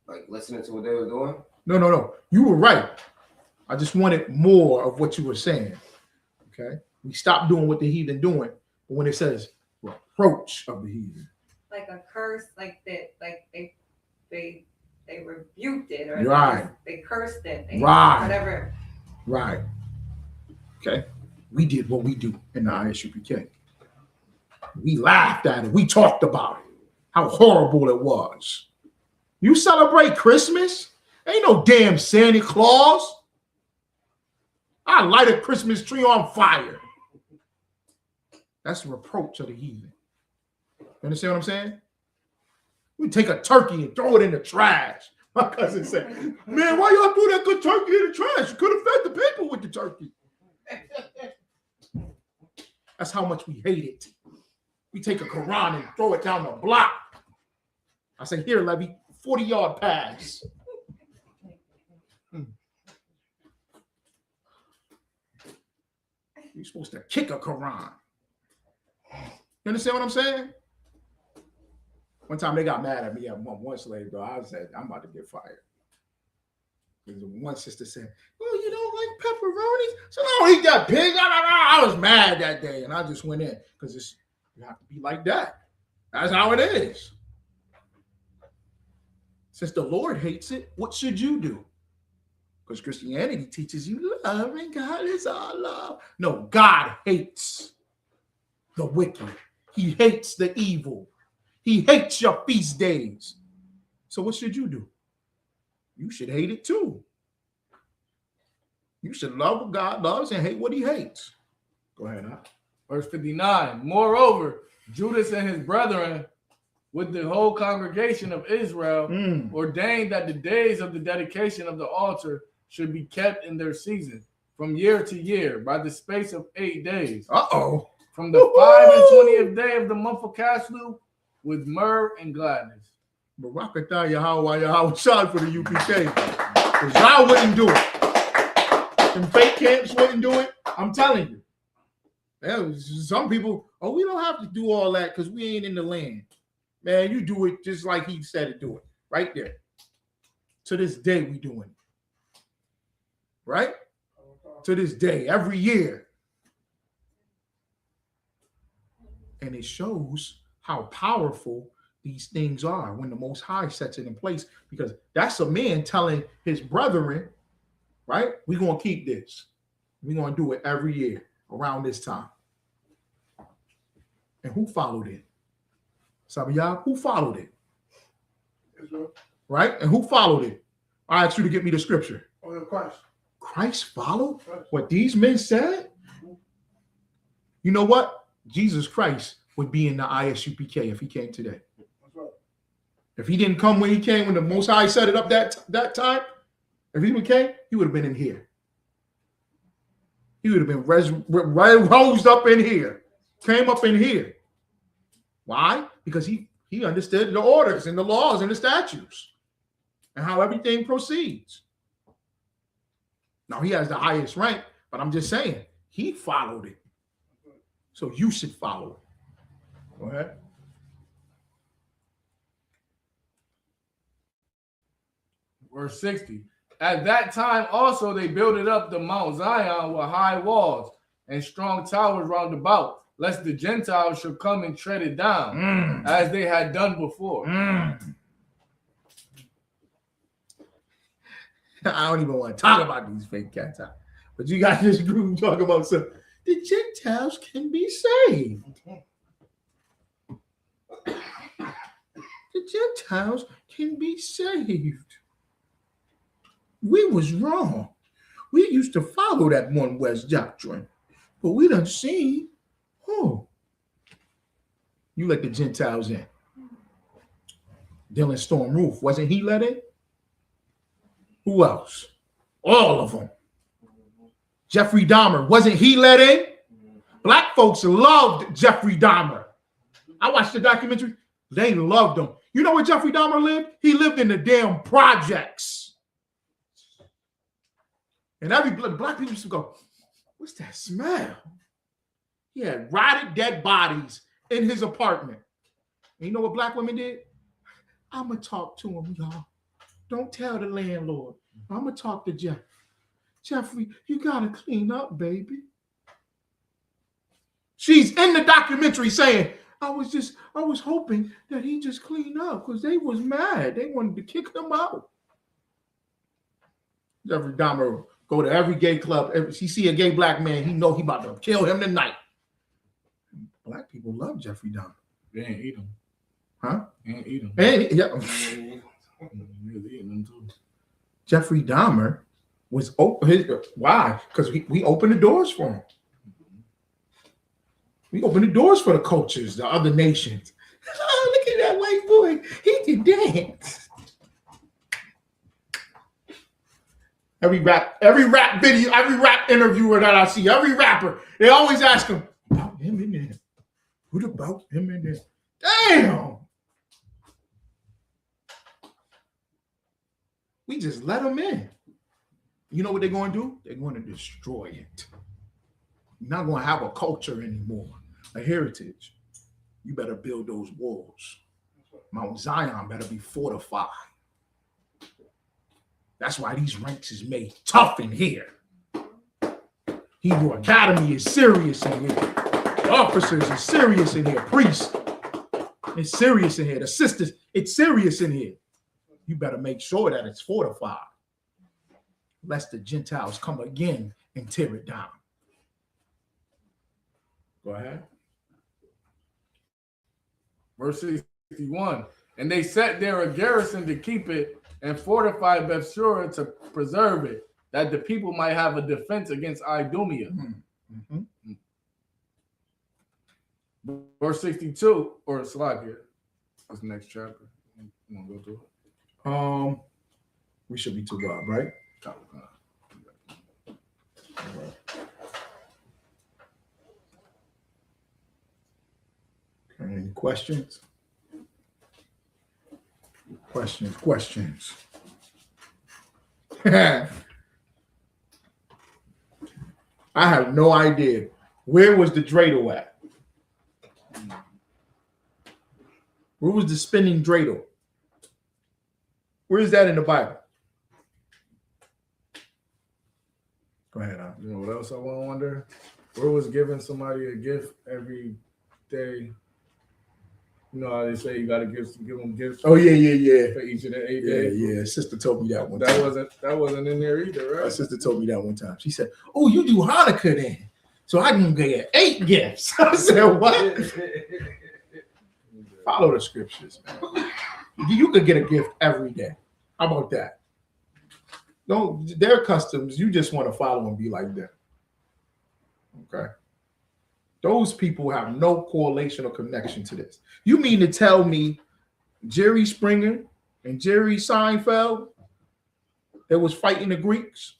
Speaker 3: Like listening to what they were doing.
Speaker 1: No. You were right. I just wanted more of what you were saying. Okay. We stopped doing what the heathen doing, but when it says reproach of the heathen.
Speaker 4: Like a curse, like that, like they rebuked it, or
Speaker 1: Right.
Speaker 4: they cursed it,
Speaker 1: Right.
Speaker 4: whatever.
Speaker 1: Right. Okay. We did what we do in the ISUPK. We laughed at it. We talked about it. How horrible it was. You celebrate Christmas? Ain't no damn Santa Claus. I light a Christmas tree on fire. That's the reproach of the heathen. You understand what I'm saying? We take a turkey and throw it in the trash. My cousin said, man, why y'all threw that good turkey in the trash? You could have fed the people with the turkey. That's how much we hate it. We take a Quran and throw it down the block. I say, here, Levy, 40-yard pass. You're supposed to kick a Quran. You understand what I'm saying? One time they got mad at me at one slave, though. I said, I'm about to get fired. Because one sister said, oh, you don't like pepperoni? So I don't eat that pig. I was mad that day, and I just went in because you have to be like that. That's how it is. Since the Lord hates it, what should you do? Because Christianity teaches you love and God is all love. No, God hates the wicked. He hates the evil. He hates your feast days. So what should you do? You should hate it too. You should love what God loves and hate what he hates. Go ahead, huh?
Speaker 2: Verse 59. Moreover, Judas and his brethren with the whole congregation of Israel ordained that the days of the dedication of the altar should be kept in their season from year to year by the space of 8 days. From the 25th day of the month of Caslu with myrrh and gladness.
Speaker 1: Barakatah Yahweh shot for the UPK. Because y'all wouldn't do it. Them fake camps wouldn't do it. I'm telling you. Some people, we don't have to do all that because we ain't in the land. Man, you do it just like he said to do it. Right there. To this day, we doing it. Right? To this day, every year. And it shows how powerful these things are when the Most High sets it in place, because that's a man telling his brethren, right? We're going to keep this. We're going to do it every year around this time. And who followed it? Sabiyah, who followed it?
Speaker 5: Israel.
Speaker 1: Right? And who followed it? I asked you to get me the scripture.
Speaker 5: Christ.
Speaker 1: Christ followed what these men said? You know what? Jesus Christ would be in the ISUPK if he came today. If he didn't come when he came, when the Most High set it up that time, if he came, he would have been in here. He would have been rose up in here, came up in here. Why? Because he understood the orders and the laws and the statutes and how everything proceeds. Now, he has the highest rank, but I'm just saying, he followed it. So you should follow it. Go ahead.
Speaker 2: Verse 60. At that time also they builded up the Mount Zion with high walls and strong towers round about, lest the Gentiles should come and tread it down, as they had done before.
Speaker 1: I don't even want to talk about these fake cats, but you got this group talking about something. The Gentiles can be saved. The Gentiles can be saved. We was wrong. We used to follow that one West doctrine, but we done seen, you let the Gentiles in. Dylan Storm Roof, wasn't he let in? Who else? All of them. Jeffrey Dahmer, wasn't he let in? Black folks loved Jeffrey Dahmer. I watched the documentary. They loved him. You know where Jeffrey Dahmer lived? He lived in the damn projects. And every black people used to go, what's that smell? He had rotted dead bodies in his apartment. And you know what black women did? I'm going to talk to him, y'all. Don't tell the landlord. I'm going to talk to Jeff. Jeffrey, you got to clean up, baby. She's in the documentary saying, I was hoping that he just cleaned up because they was mad. They wanted to kick him out. Jeffrey Dahmer go to every gay club. If he see a gay black man, he know he about to kill him tonight. Black people love Jeffrey Dahmer.
Speaker 2: They ain't eat him.
Speaker 1: Huh?
Speaker 2: They ain't eat him.
Speaker 1: Jeffrey Dahmer was open. Why? Because we opened the doors for him. We opened the doors for the cultures, the other nations. Oh, look at that white boy. He can dance. Every rap video, every rap interviewer that I see, every rapper, they always ask him about him in there. What about him in there? Damn. We just let them in. You know what they're going to do? They're going to destroy it. You're not going to have a culture anymore, a heritage. You better build those walls. Mount Zion better be fortified. That's why these ranks is made tough in here. Hebrew Academy is serious in here. Officers are serious in here. Priests, it's serious in here. The sisters, it's serious in here. You better make sure that it's fortified, lest the Gentiles come again and tear it down. Go ahead.
Speaker 2: Verse 61. And they set there a garrison to keep it and fortified Bethsura to preserve it. that the people might have a defense against Idumea.
Speaker 1: Mm-hmm.
Speaker 2: Verse 62, or Salakia, that's the next chapter. You want to go through it?
Speaker 1: We should be to God, right? Okay, any questions? Questions. I have no idea. Where was the dreidel at? Where was the spinning dreidel? Where is that in the Bible? Go ahead, Al.
Speaker 2: You know what else I want to wonder? Where was giving somebody a gift every day? You know how they say you got to give them gifts
Speaker 1: Oh yeah.
Speaker 2: for each of the 8 days.
Speaker 1: Yeah. Sister told me that one
Speaker 2: That
Speaker 1: time.
Speaker 2: wasn't in there either,
Speaker 1: My
Speaker 2: right?
Speaker 1: sister told me that one time. She said, "Oh, you do Hanukkah then? So I can get 8 gifts." I said, "What?" Follow the scriptures, man. You could get a gift every day. How about that? Don't their customs. You just want to follow and be like them. Okay. Those people have no correlation or connection to this. You mean to tell me Jerry Springer and Jerry Seinfeld that was fighting the Greeks?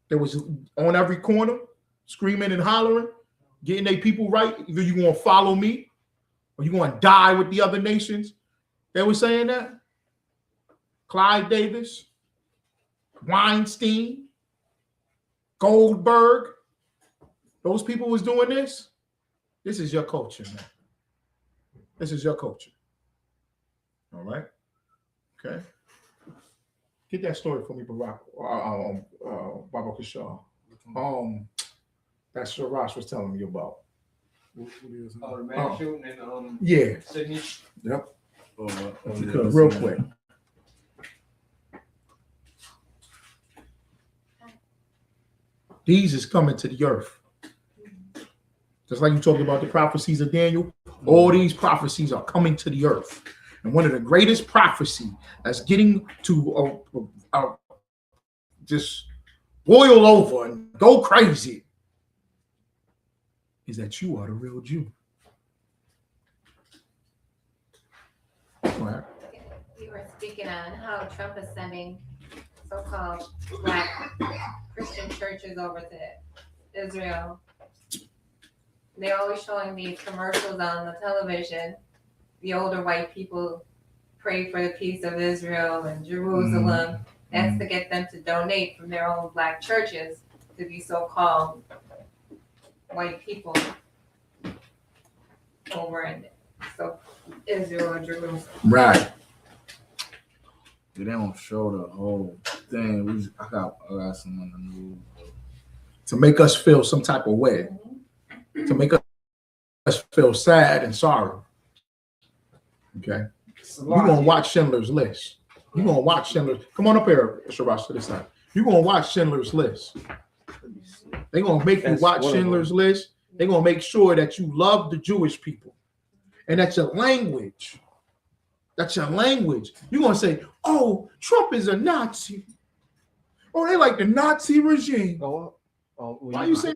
Speaker 1: That was on every corner, screaming and hollering, getting their people right. Either you gonna follow me or you gonna die with the other nations. They were saying that. Clyde Davis, Weinstein, Goldberg. Those people was doing this. This is your culture, man. This is your culture. All right. Okay. Get that story for me, Barack. Baba Kishar. That Sharash was telling me about.
Speaker 6: Oh, the man shooting in
Speaker 1: Yeah.
Speaker 6: Sydney.
Speaker 1: Yep.
Speaker 2: If
Speaker 1: You could, real quick. These is coming to the earth. Just like you talked about the prophecies of Daniel, all these prophecies are coming to the earth. And one of the greatest prophecy that's getting to just boil over and go crazy is that you are the real Jew.
Speaker 7: You were speaking on how Trump is sending so-called Black Christian churches over to Israel. They're always showing these commercials on the television. The older white people pray for the peace of Israel and Jerusalem. That's to get them to donate from their own Black churches to be so-called white people over in Israel and Jerusalem.
Speaker 1: Right.
Speaker 2: They don't show the whole thing. I got some on the news.
Speaker 1: To make us feel some type of way. To make us feel sad and sorry. Okay? You're going to watch Schindler's List. You're going to watch Schindler's. Come on up here, Sharash, to this side. You're going to watch Schindler's List. They're going to make you watch Schindler's List. They're going to make sure that you love the Jewish people. And that's your language. That's your language. You're going to say, oh, Trump is a Nazi. Oh, they like the Nazi regime. Why you saying?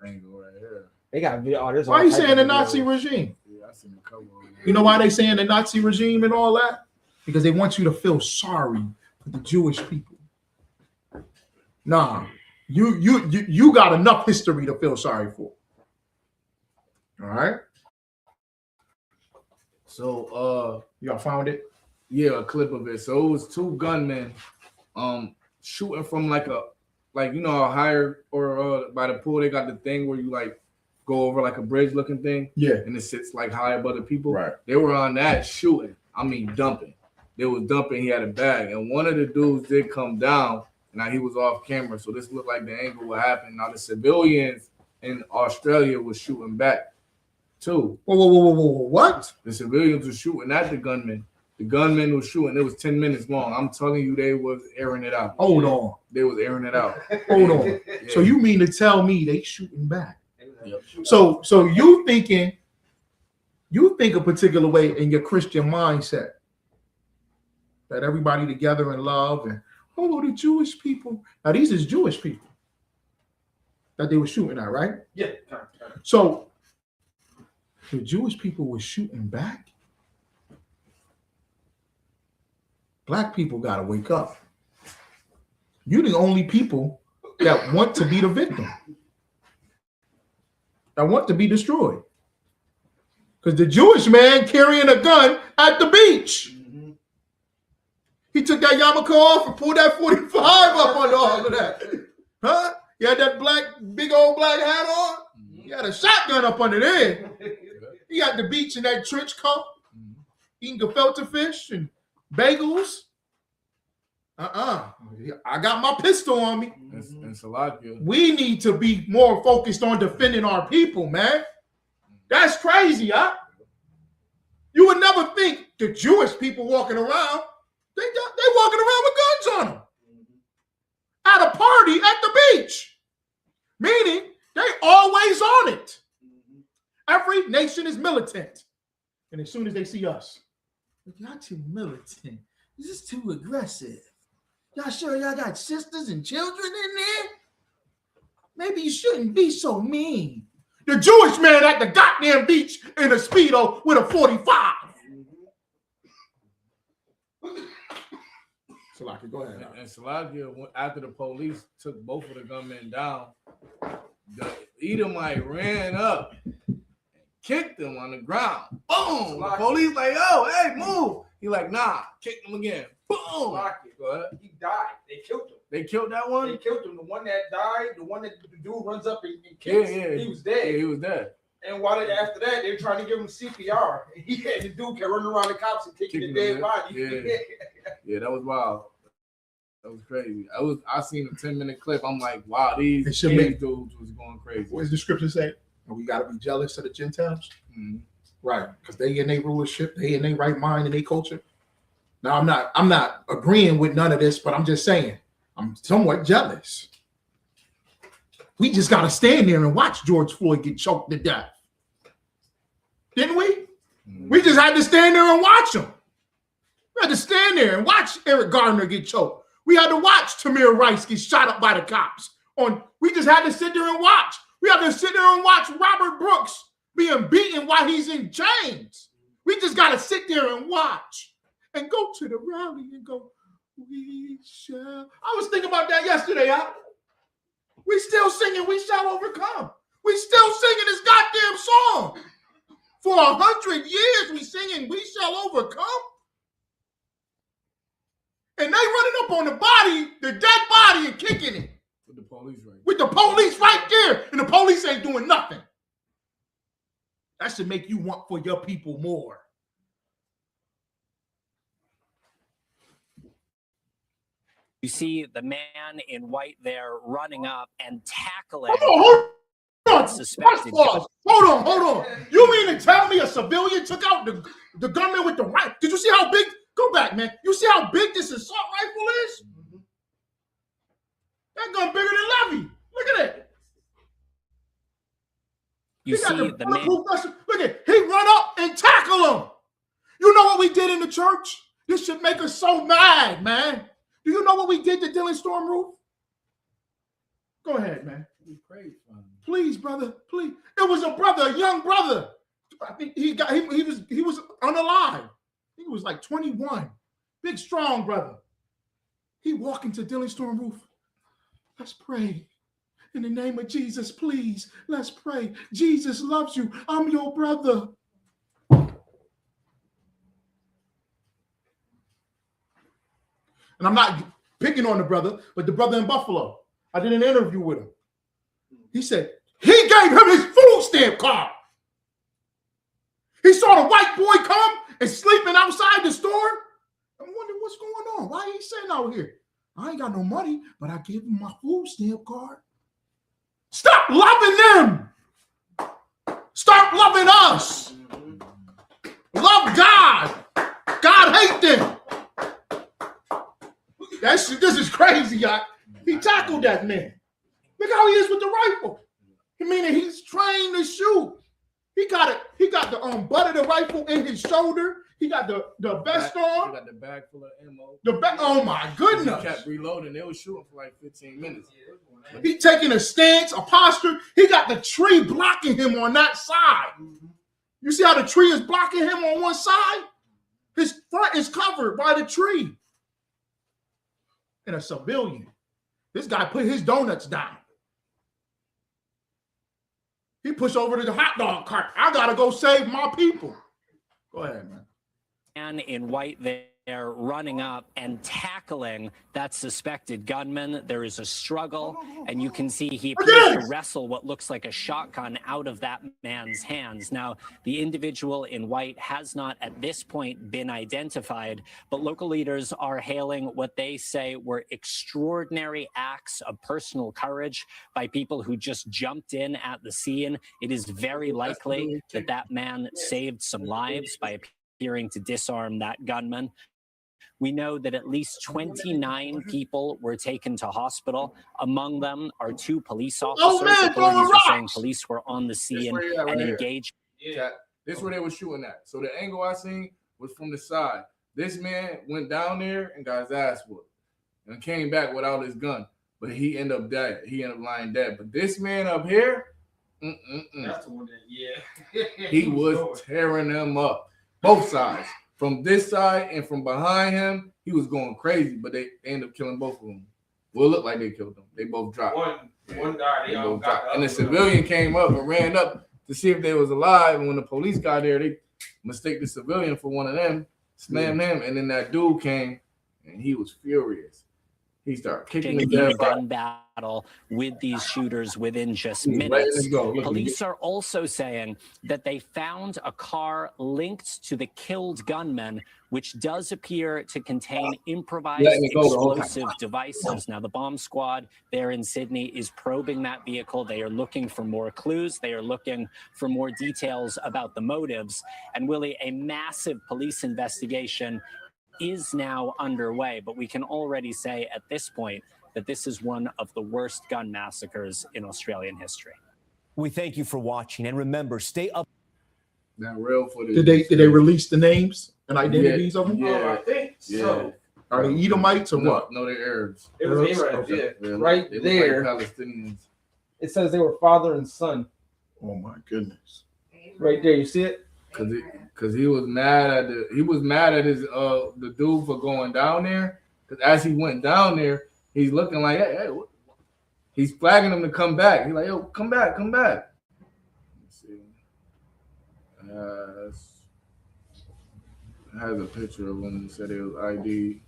Speaker 2: Right here.
Speaker 6: They got video. Oh,
Speaker 1: why are you saying the Nazi regime?
Speaker 2: Yeah, I seen a couple of them.
Speaker 1: You know why they saying the Nazi regime and all that? Because they want you to feel sorry for the Jewish people. Nah, you got enough history to feel sorry for. All right.
Speaker 2: So
Speaker 1: y'all found it?
Speaker 2: Yeah, a clip of it. So it was 2 gunmen shooting from like you know how higher or by the pool they got the thing where you like go over like a bridge looking thing.
Speaker 1: Yeah.
Speaker 2: And it sits like high above the people.
Speaker 1: Right.
Speaker 2: They were on that shooting. I mean dumping. They was dumping, he had a bag. And one of the dudes did come down. Now he was off camera. So this looked like the angle what happened. Now the civilians in Australia was shooting back too.
Speaker 1: Whoa, what?
Speaker 2: The civilians were shooting at the gunman. The gunman was shooting. It was 10 minutes long. I'm telling you, they was airing it out.
Speaker 1: Hold on.
Speaker 2: They was airing it out.
Speaker 1: Hold on.
Speaker 2: Yeah.
Speaker 1: So you mean to tell me they shooting back?
Speaker 2: Yep.
Speaker 1: So you think a particular way in your Christian mindset that everybody together in love and oh, the Jewish people. Now, these is Jewish people that they were shooting at, right?
Speaker 6: Yeah.
Speaker 1: So the Jewish people were shooting back. Black people got to wake up. You're the only people that want to be the victim, that want to be destroyed. Because the Jewish man carrying a gun at the beach.
Speaker 6: Mm-hmm.
Speaker 1: He took that yarmulke off and pulled that 45 up on all of that. Huh? He had that big old black hat on. He had a shotgun up under there. He got the beach in that trench coat, eating gefilte fish and bagels. I got my pistol on me.
Speaker 2: And Salakia.
Speaker 1: We need to be more focused on defending our people, man. That's crazy, huh? You would never think the Jewish people walking around, they walking around with guns on them. At a party at the beach. Meaning, they always on it. Every nation is militant. And as soon as they see us, y'all too militant. This is too aggressive. Y'all sure y'all got sisters and children in there? Maybe you shouldn't be so mean. The Jewish man at the goddamn beach in a Speedo with a 45. Salakia, go ahead.
Speaker 2: And Salakia, after the police took both of the gunmen down, the Edomite ran up and kicked him on the ground. Boom! The police like, oh, hey, move. He like, nah, kicked him again. Boom! Go ahead.
Speaker 6: He died. They killed him.
Speaker 2: They killed that one?
Speaker 6: They killed him. The one that died, the one that the dude runs up and kicks, he was dead.
Speaker 2: Yeah, he was dead.
Speaker 6: And after that, they were trying to give him CPR. He had the dude kept running around the cops and kicking the dead body.
Speaker 2: Yeah, that was wild. That was crazy. I seen a 10-minute clip. I'm like, wow, these dudes was going crazy.
Speaker 1: What does the scripture say? We got to be jealous of the Gentiles?
Speaker 2: Mm-hmm.
Speaker 1: Right, because they in their rulership, they in their right mind and their culture. Now, I'm not agreeing with none of this, but I'm just saying, I'm somewhat jealous. We just got to stand there and watch George Floyd get choked to death. Didn't we? Mm-hmm. We just had to stand there and watch him. We had to stand there and watch Eric Gardner get choked. We had to watch Tamir Rice get shot up by the cops. We just had to sit there and watch. We had to sit there and watch Robert Brooks being beaten while he's in chains. We just got to sit there and watch and go to the rally and go, we shall. I was thinking about that yesterday. We still singing, we shall overcome. We still singing this goddamn song. For 100 years we singing, we shall overcome. And they running up on the body, the dead body, and kicking it.
Speaker 2: With the police right there.
Speaker 1: With the police right there. And the police ain't doing nothing. That should make you want for your people more.
Speaker 8: You see the man in white there running up and tackling.
Speaker 1: Hold on.
Speaker 8: Suspected.
Speaker 1: Hold on. You mean to tell me a civilian took out the gunman with the rifle? Did you see how big? Go back, man. You see how big this assault rifle is? That gun bigger than Levy. Look at it.
Speaker 8: You see the man.
Speaker 1: Look at, he run up and tackle him. You know what we did in the church? This should make us so mad, man. Do you know what we did to Dylan Storm Roof? Go ahead, man. Please, brother. Please. It was a brother, a young brother. I think he was unalive. He was like 21. Big, strong brother. He walked into Dylan Storm Roof. Let's pray. In the name of Jesus, please, let's pray. Jesus loves you. I'm your brother. And I'm not picking on the brother, but the brother in Buffalo. I did an interview with him. He said he gave him his food stamp card. He saw the white boy come and sleeping outside the store. I'm wondering what's going on. Why he sitting out here? I ain't got no money, but I gave him my food stamp card. Stop loving them. Start loving us. Love God. God hate them. This is crazy, y'all. He tackled that man. Look how he is with the rifle. Meaning he's trained to shoot. He got the butt of the rifle in his shoulder. He got the vest
Speaker 2: He
Speaker 1: on.
Speaker 2: got the bag full of ammo.
Speaker 1: Oh my
Speaker 2: He
Speaker 1: goodness.
Speaker 2: kept reloading. They were shooting for like 15 minutes.
Speaker 1: He taking a stance, a posture. He got the tree blocking him on that side. You see how the tree is blocking him on one side? His front is covered by the tree. And a civilian. This guy put his donuts down. He pushed over to the hot dog cart. I gotta go save my people. Go ahead, man.
Speaker 8: Man in white there running up and tackling that suspected gunman. There is a struggle, and you can see he appears to wrestle what looks like a shotgun out of that man's hands. Now, the individual in white has not at this point been identified, but local leaders are hailing what they say were extraordinary acts of personal courage by people who just jumped in at the scene. It is very likely that that man saved some lives by appearing to disarm that gunman. We know that at least 29 people were taken to hospital. Among them are 2 police officers. Authorities are saying police were on the scene and engaged.
Speaker 2: Yeah, this is where they were shooting at. So the angle I seen was from the side. This man went down there and got his ass whooped and came back without his gun. But he ended up dead. He ended up lying dead. But this man up here,
Speaker 6: That's the one that,
Speaker 2: he was tearing them up. Both sides. From this side and from behind him, he was going crazy, but they ended up killing both of them. Well, it looked like they killed them. They both dropped.
Speaker 6: One died. They all
Speaker 2: both
Speaker 6: got
Speaker 2: dropped. And the civilian came up and ran up to see if they was alive. And when the police got there, they mistake the civilian for one of them, slammed him, and then that dude came, and he was furious. He started kicking
Speaker 8: the gun battle with these shooters within just minutes. Police are also saying that they found a car linked to the killed gunman, which does appear to contain improvised explosive devices. Now, the bomb squad there in Sydney is probing that vehicle. They are looking for more clues. They are looking for more details about the motives. And Willie, a massive police investigation is now underway, but we can already say at this point that this is one of the worst gun massacres in Australian history.
Speaker 9: We thank you for watching, and remember, stay up.
Speaker 2: That real footage.
Speaker 1: Did they release the names and identities of them?
Speaker 2: Yeah,
Speaker 6: I think so.
Speaker 1: Are they Edomites or what?
Speaker 2: No, they're Arabs.
Speaker 6: It was Arabs,
Speaker 1: Okay.
Speaker 6: yeah. Right
Speaker 2: they
Speaker 6: there,
Speaker 2: like Palestinians.
Speaker 6: it says they were father and son.
Speaker 1: Oh my goodness.
Speaker 6: Right there, you see it?
Speaker 2: Cause he was mad at his the dude for going down there. Cause as he went down there, he's looking like, hey, he's flagging him to come back. He's like, yo, come back. Let's see. It has a picture of him. He said it was ID.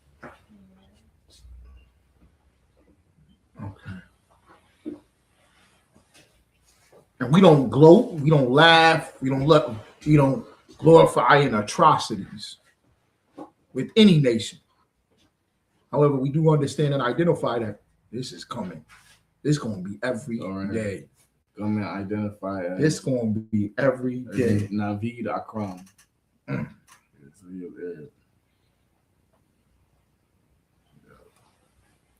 Speaker 1: Okay. And we don't gloat, we don't laugh, we don't glorify in atrocities with any nation. However, we do understand and identify that this is coming. This is going to be every day.
Speaker 2: Come and identify it.
Speaker 1: It's going to be every day.
Speaker 2: Naveed Akram.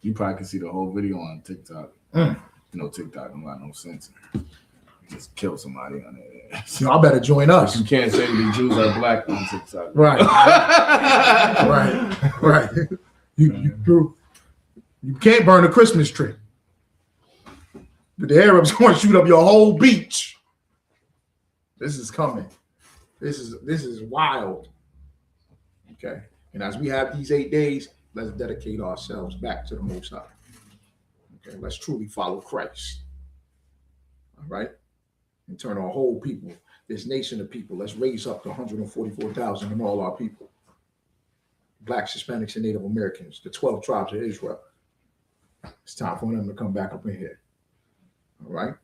Speaker 2: You probably can see the whole video on TikTok. You know, TikTok don't got no sense. You just kill somebody on there.
Speaker 1: Y'all better join us.
Speaker 2: You can't say the Jews are black on TikTok.
Speaker 1: Right. right. You can't burn a Christmas tree. But the Arabs going to shoot up your whole beach. This is coming. This is wild. Okay. And as we have these 8 days, let's dedicate ourselves back to the Most High. Okay. Let's truly follow Christ. All right. And turn our whole people, this nation of people, let's raise up to 144,000 and all our people. Blacks, Hispanics, and Native Americans, the 12 tribes of Israel. It's time for them to come back up in here. All right.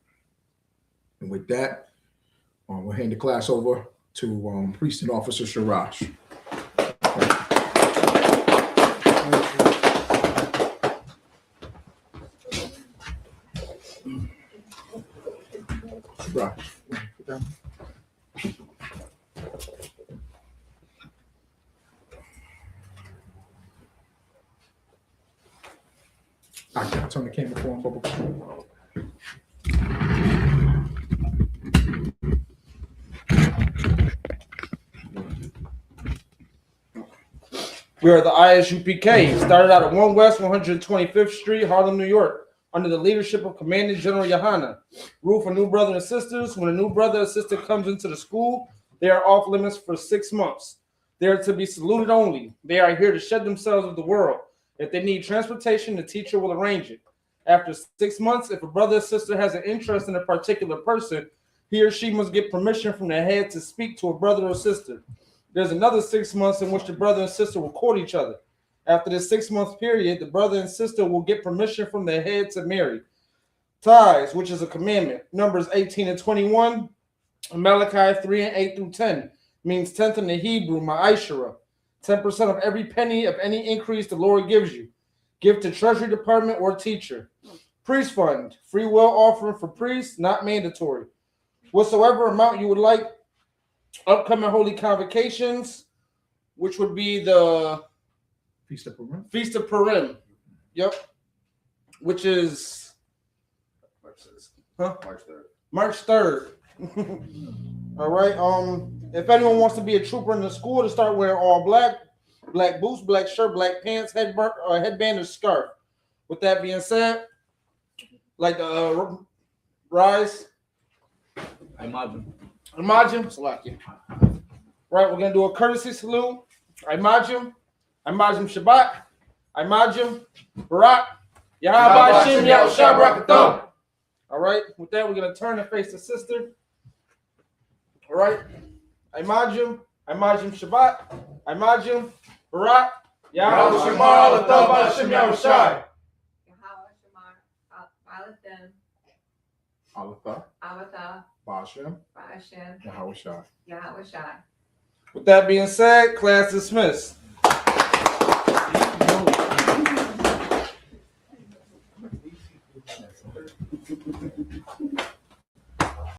Speaker 1: And with that, we'll hand the class over to Priest and Officer Sharash. Sharash. I can't turn the camera on, Bubba.
Speaker 6: We are the ISUPK. Started out at 1 West 125th Street, Harlem, New York, under the leadership of Commanding General Hachaanakah. Rule for new brothers and sisters. When a new brother or sister comes into the school, they are off limits for 6 months. They are to be saluted only. They are here to shed themselves with the world. If they need transportation, the teacher will arrange it. After 6 months, if a brother or sister has an interest in a particular person, he or she must get permission from the head to speak to a brother or sister. There's another 6 months in which the brother and sister will court each other. After this 6-month period, the brother and sister will get permission from their head to marry. Ties, which is a commandment. Numbers 18 and 21, Malachi 3 and 8 through 10, means 10th in the Hebrew, ma'ashara. 10% of every penny of any increase the Lord gives you. Give to Treasury Department or teacher. Priest fund, free will offering for priests, not mandatory. Whatsoever amount you would like. Upcoming holy convocations, which would be the
Speaker 1: Feast of Purim.
Speaker 6: Feast of Purim. Yep. Which is March 3rd. All right. If anyone wants to be a trooper in the school, to start wearing all black, black boots, black shirt, black pants, headband, or scarf. With that being said, like rise.
Speaker 2: Imagine.
Speaker 6: Salakia. Right, we're gonna do a courtesy salute. Imagine Shabbat. Imagine Barak. Yahweh Shem Yahushua. All right, with that, we're gonna turn and face the sister. All right, Imagine Shabbat. Imagine Barak. Yahweh Shem Yahushua.
Speaker 1: Alatha,
Speaker 7: Awatha,
Speaker 1: Bashem,
Speaker 7: Ba'ashem,
Speaker 1: Yahweh Shai.
Speaker 7: Yahweh Shai.
Speaker 6: With that being said, class dismissed.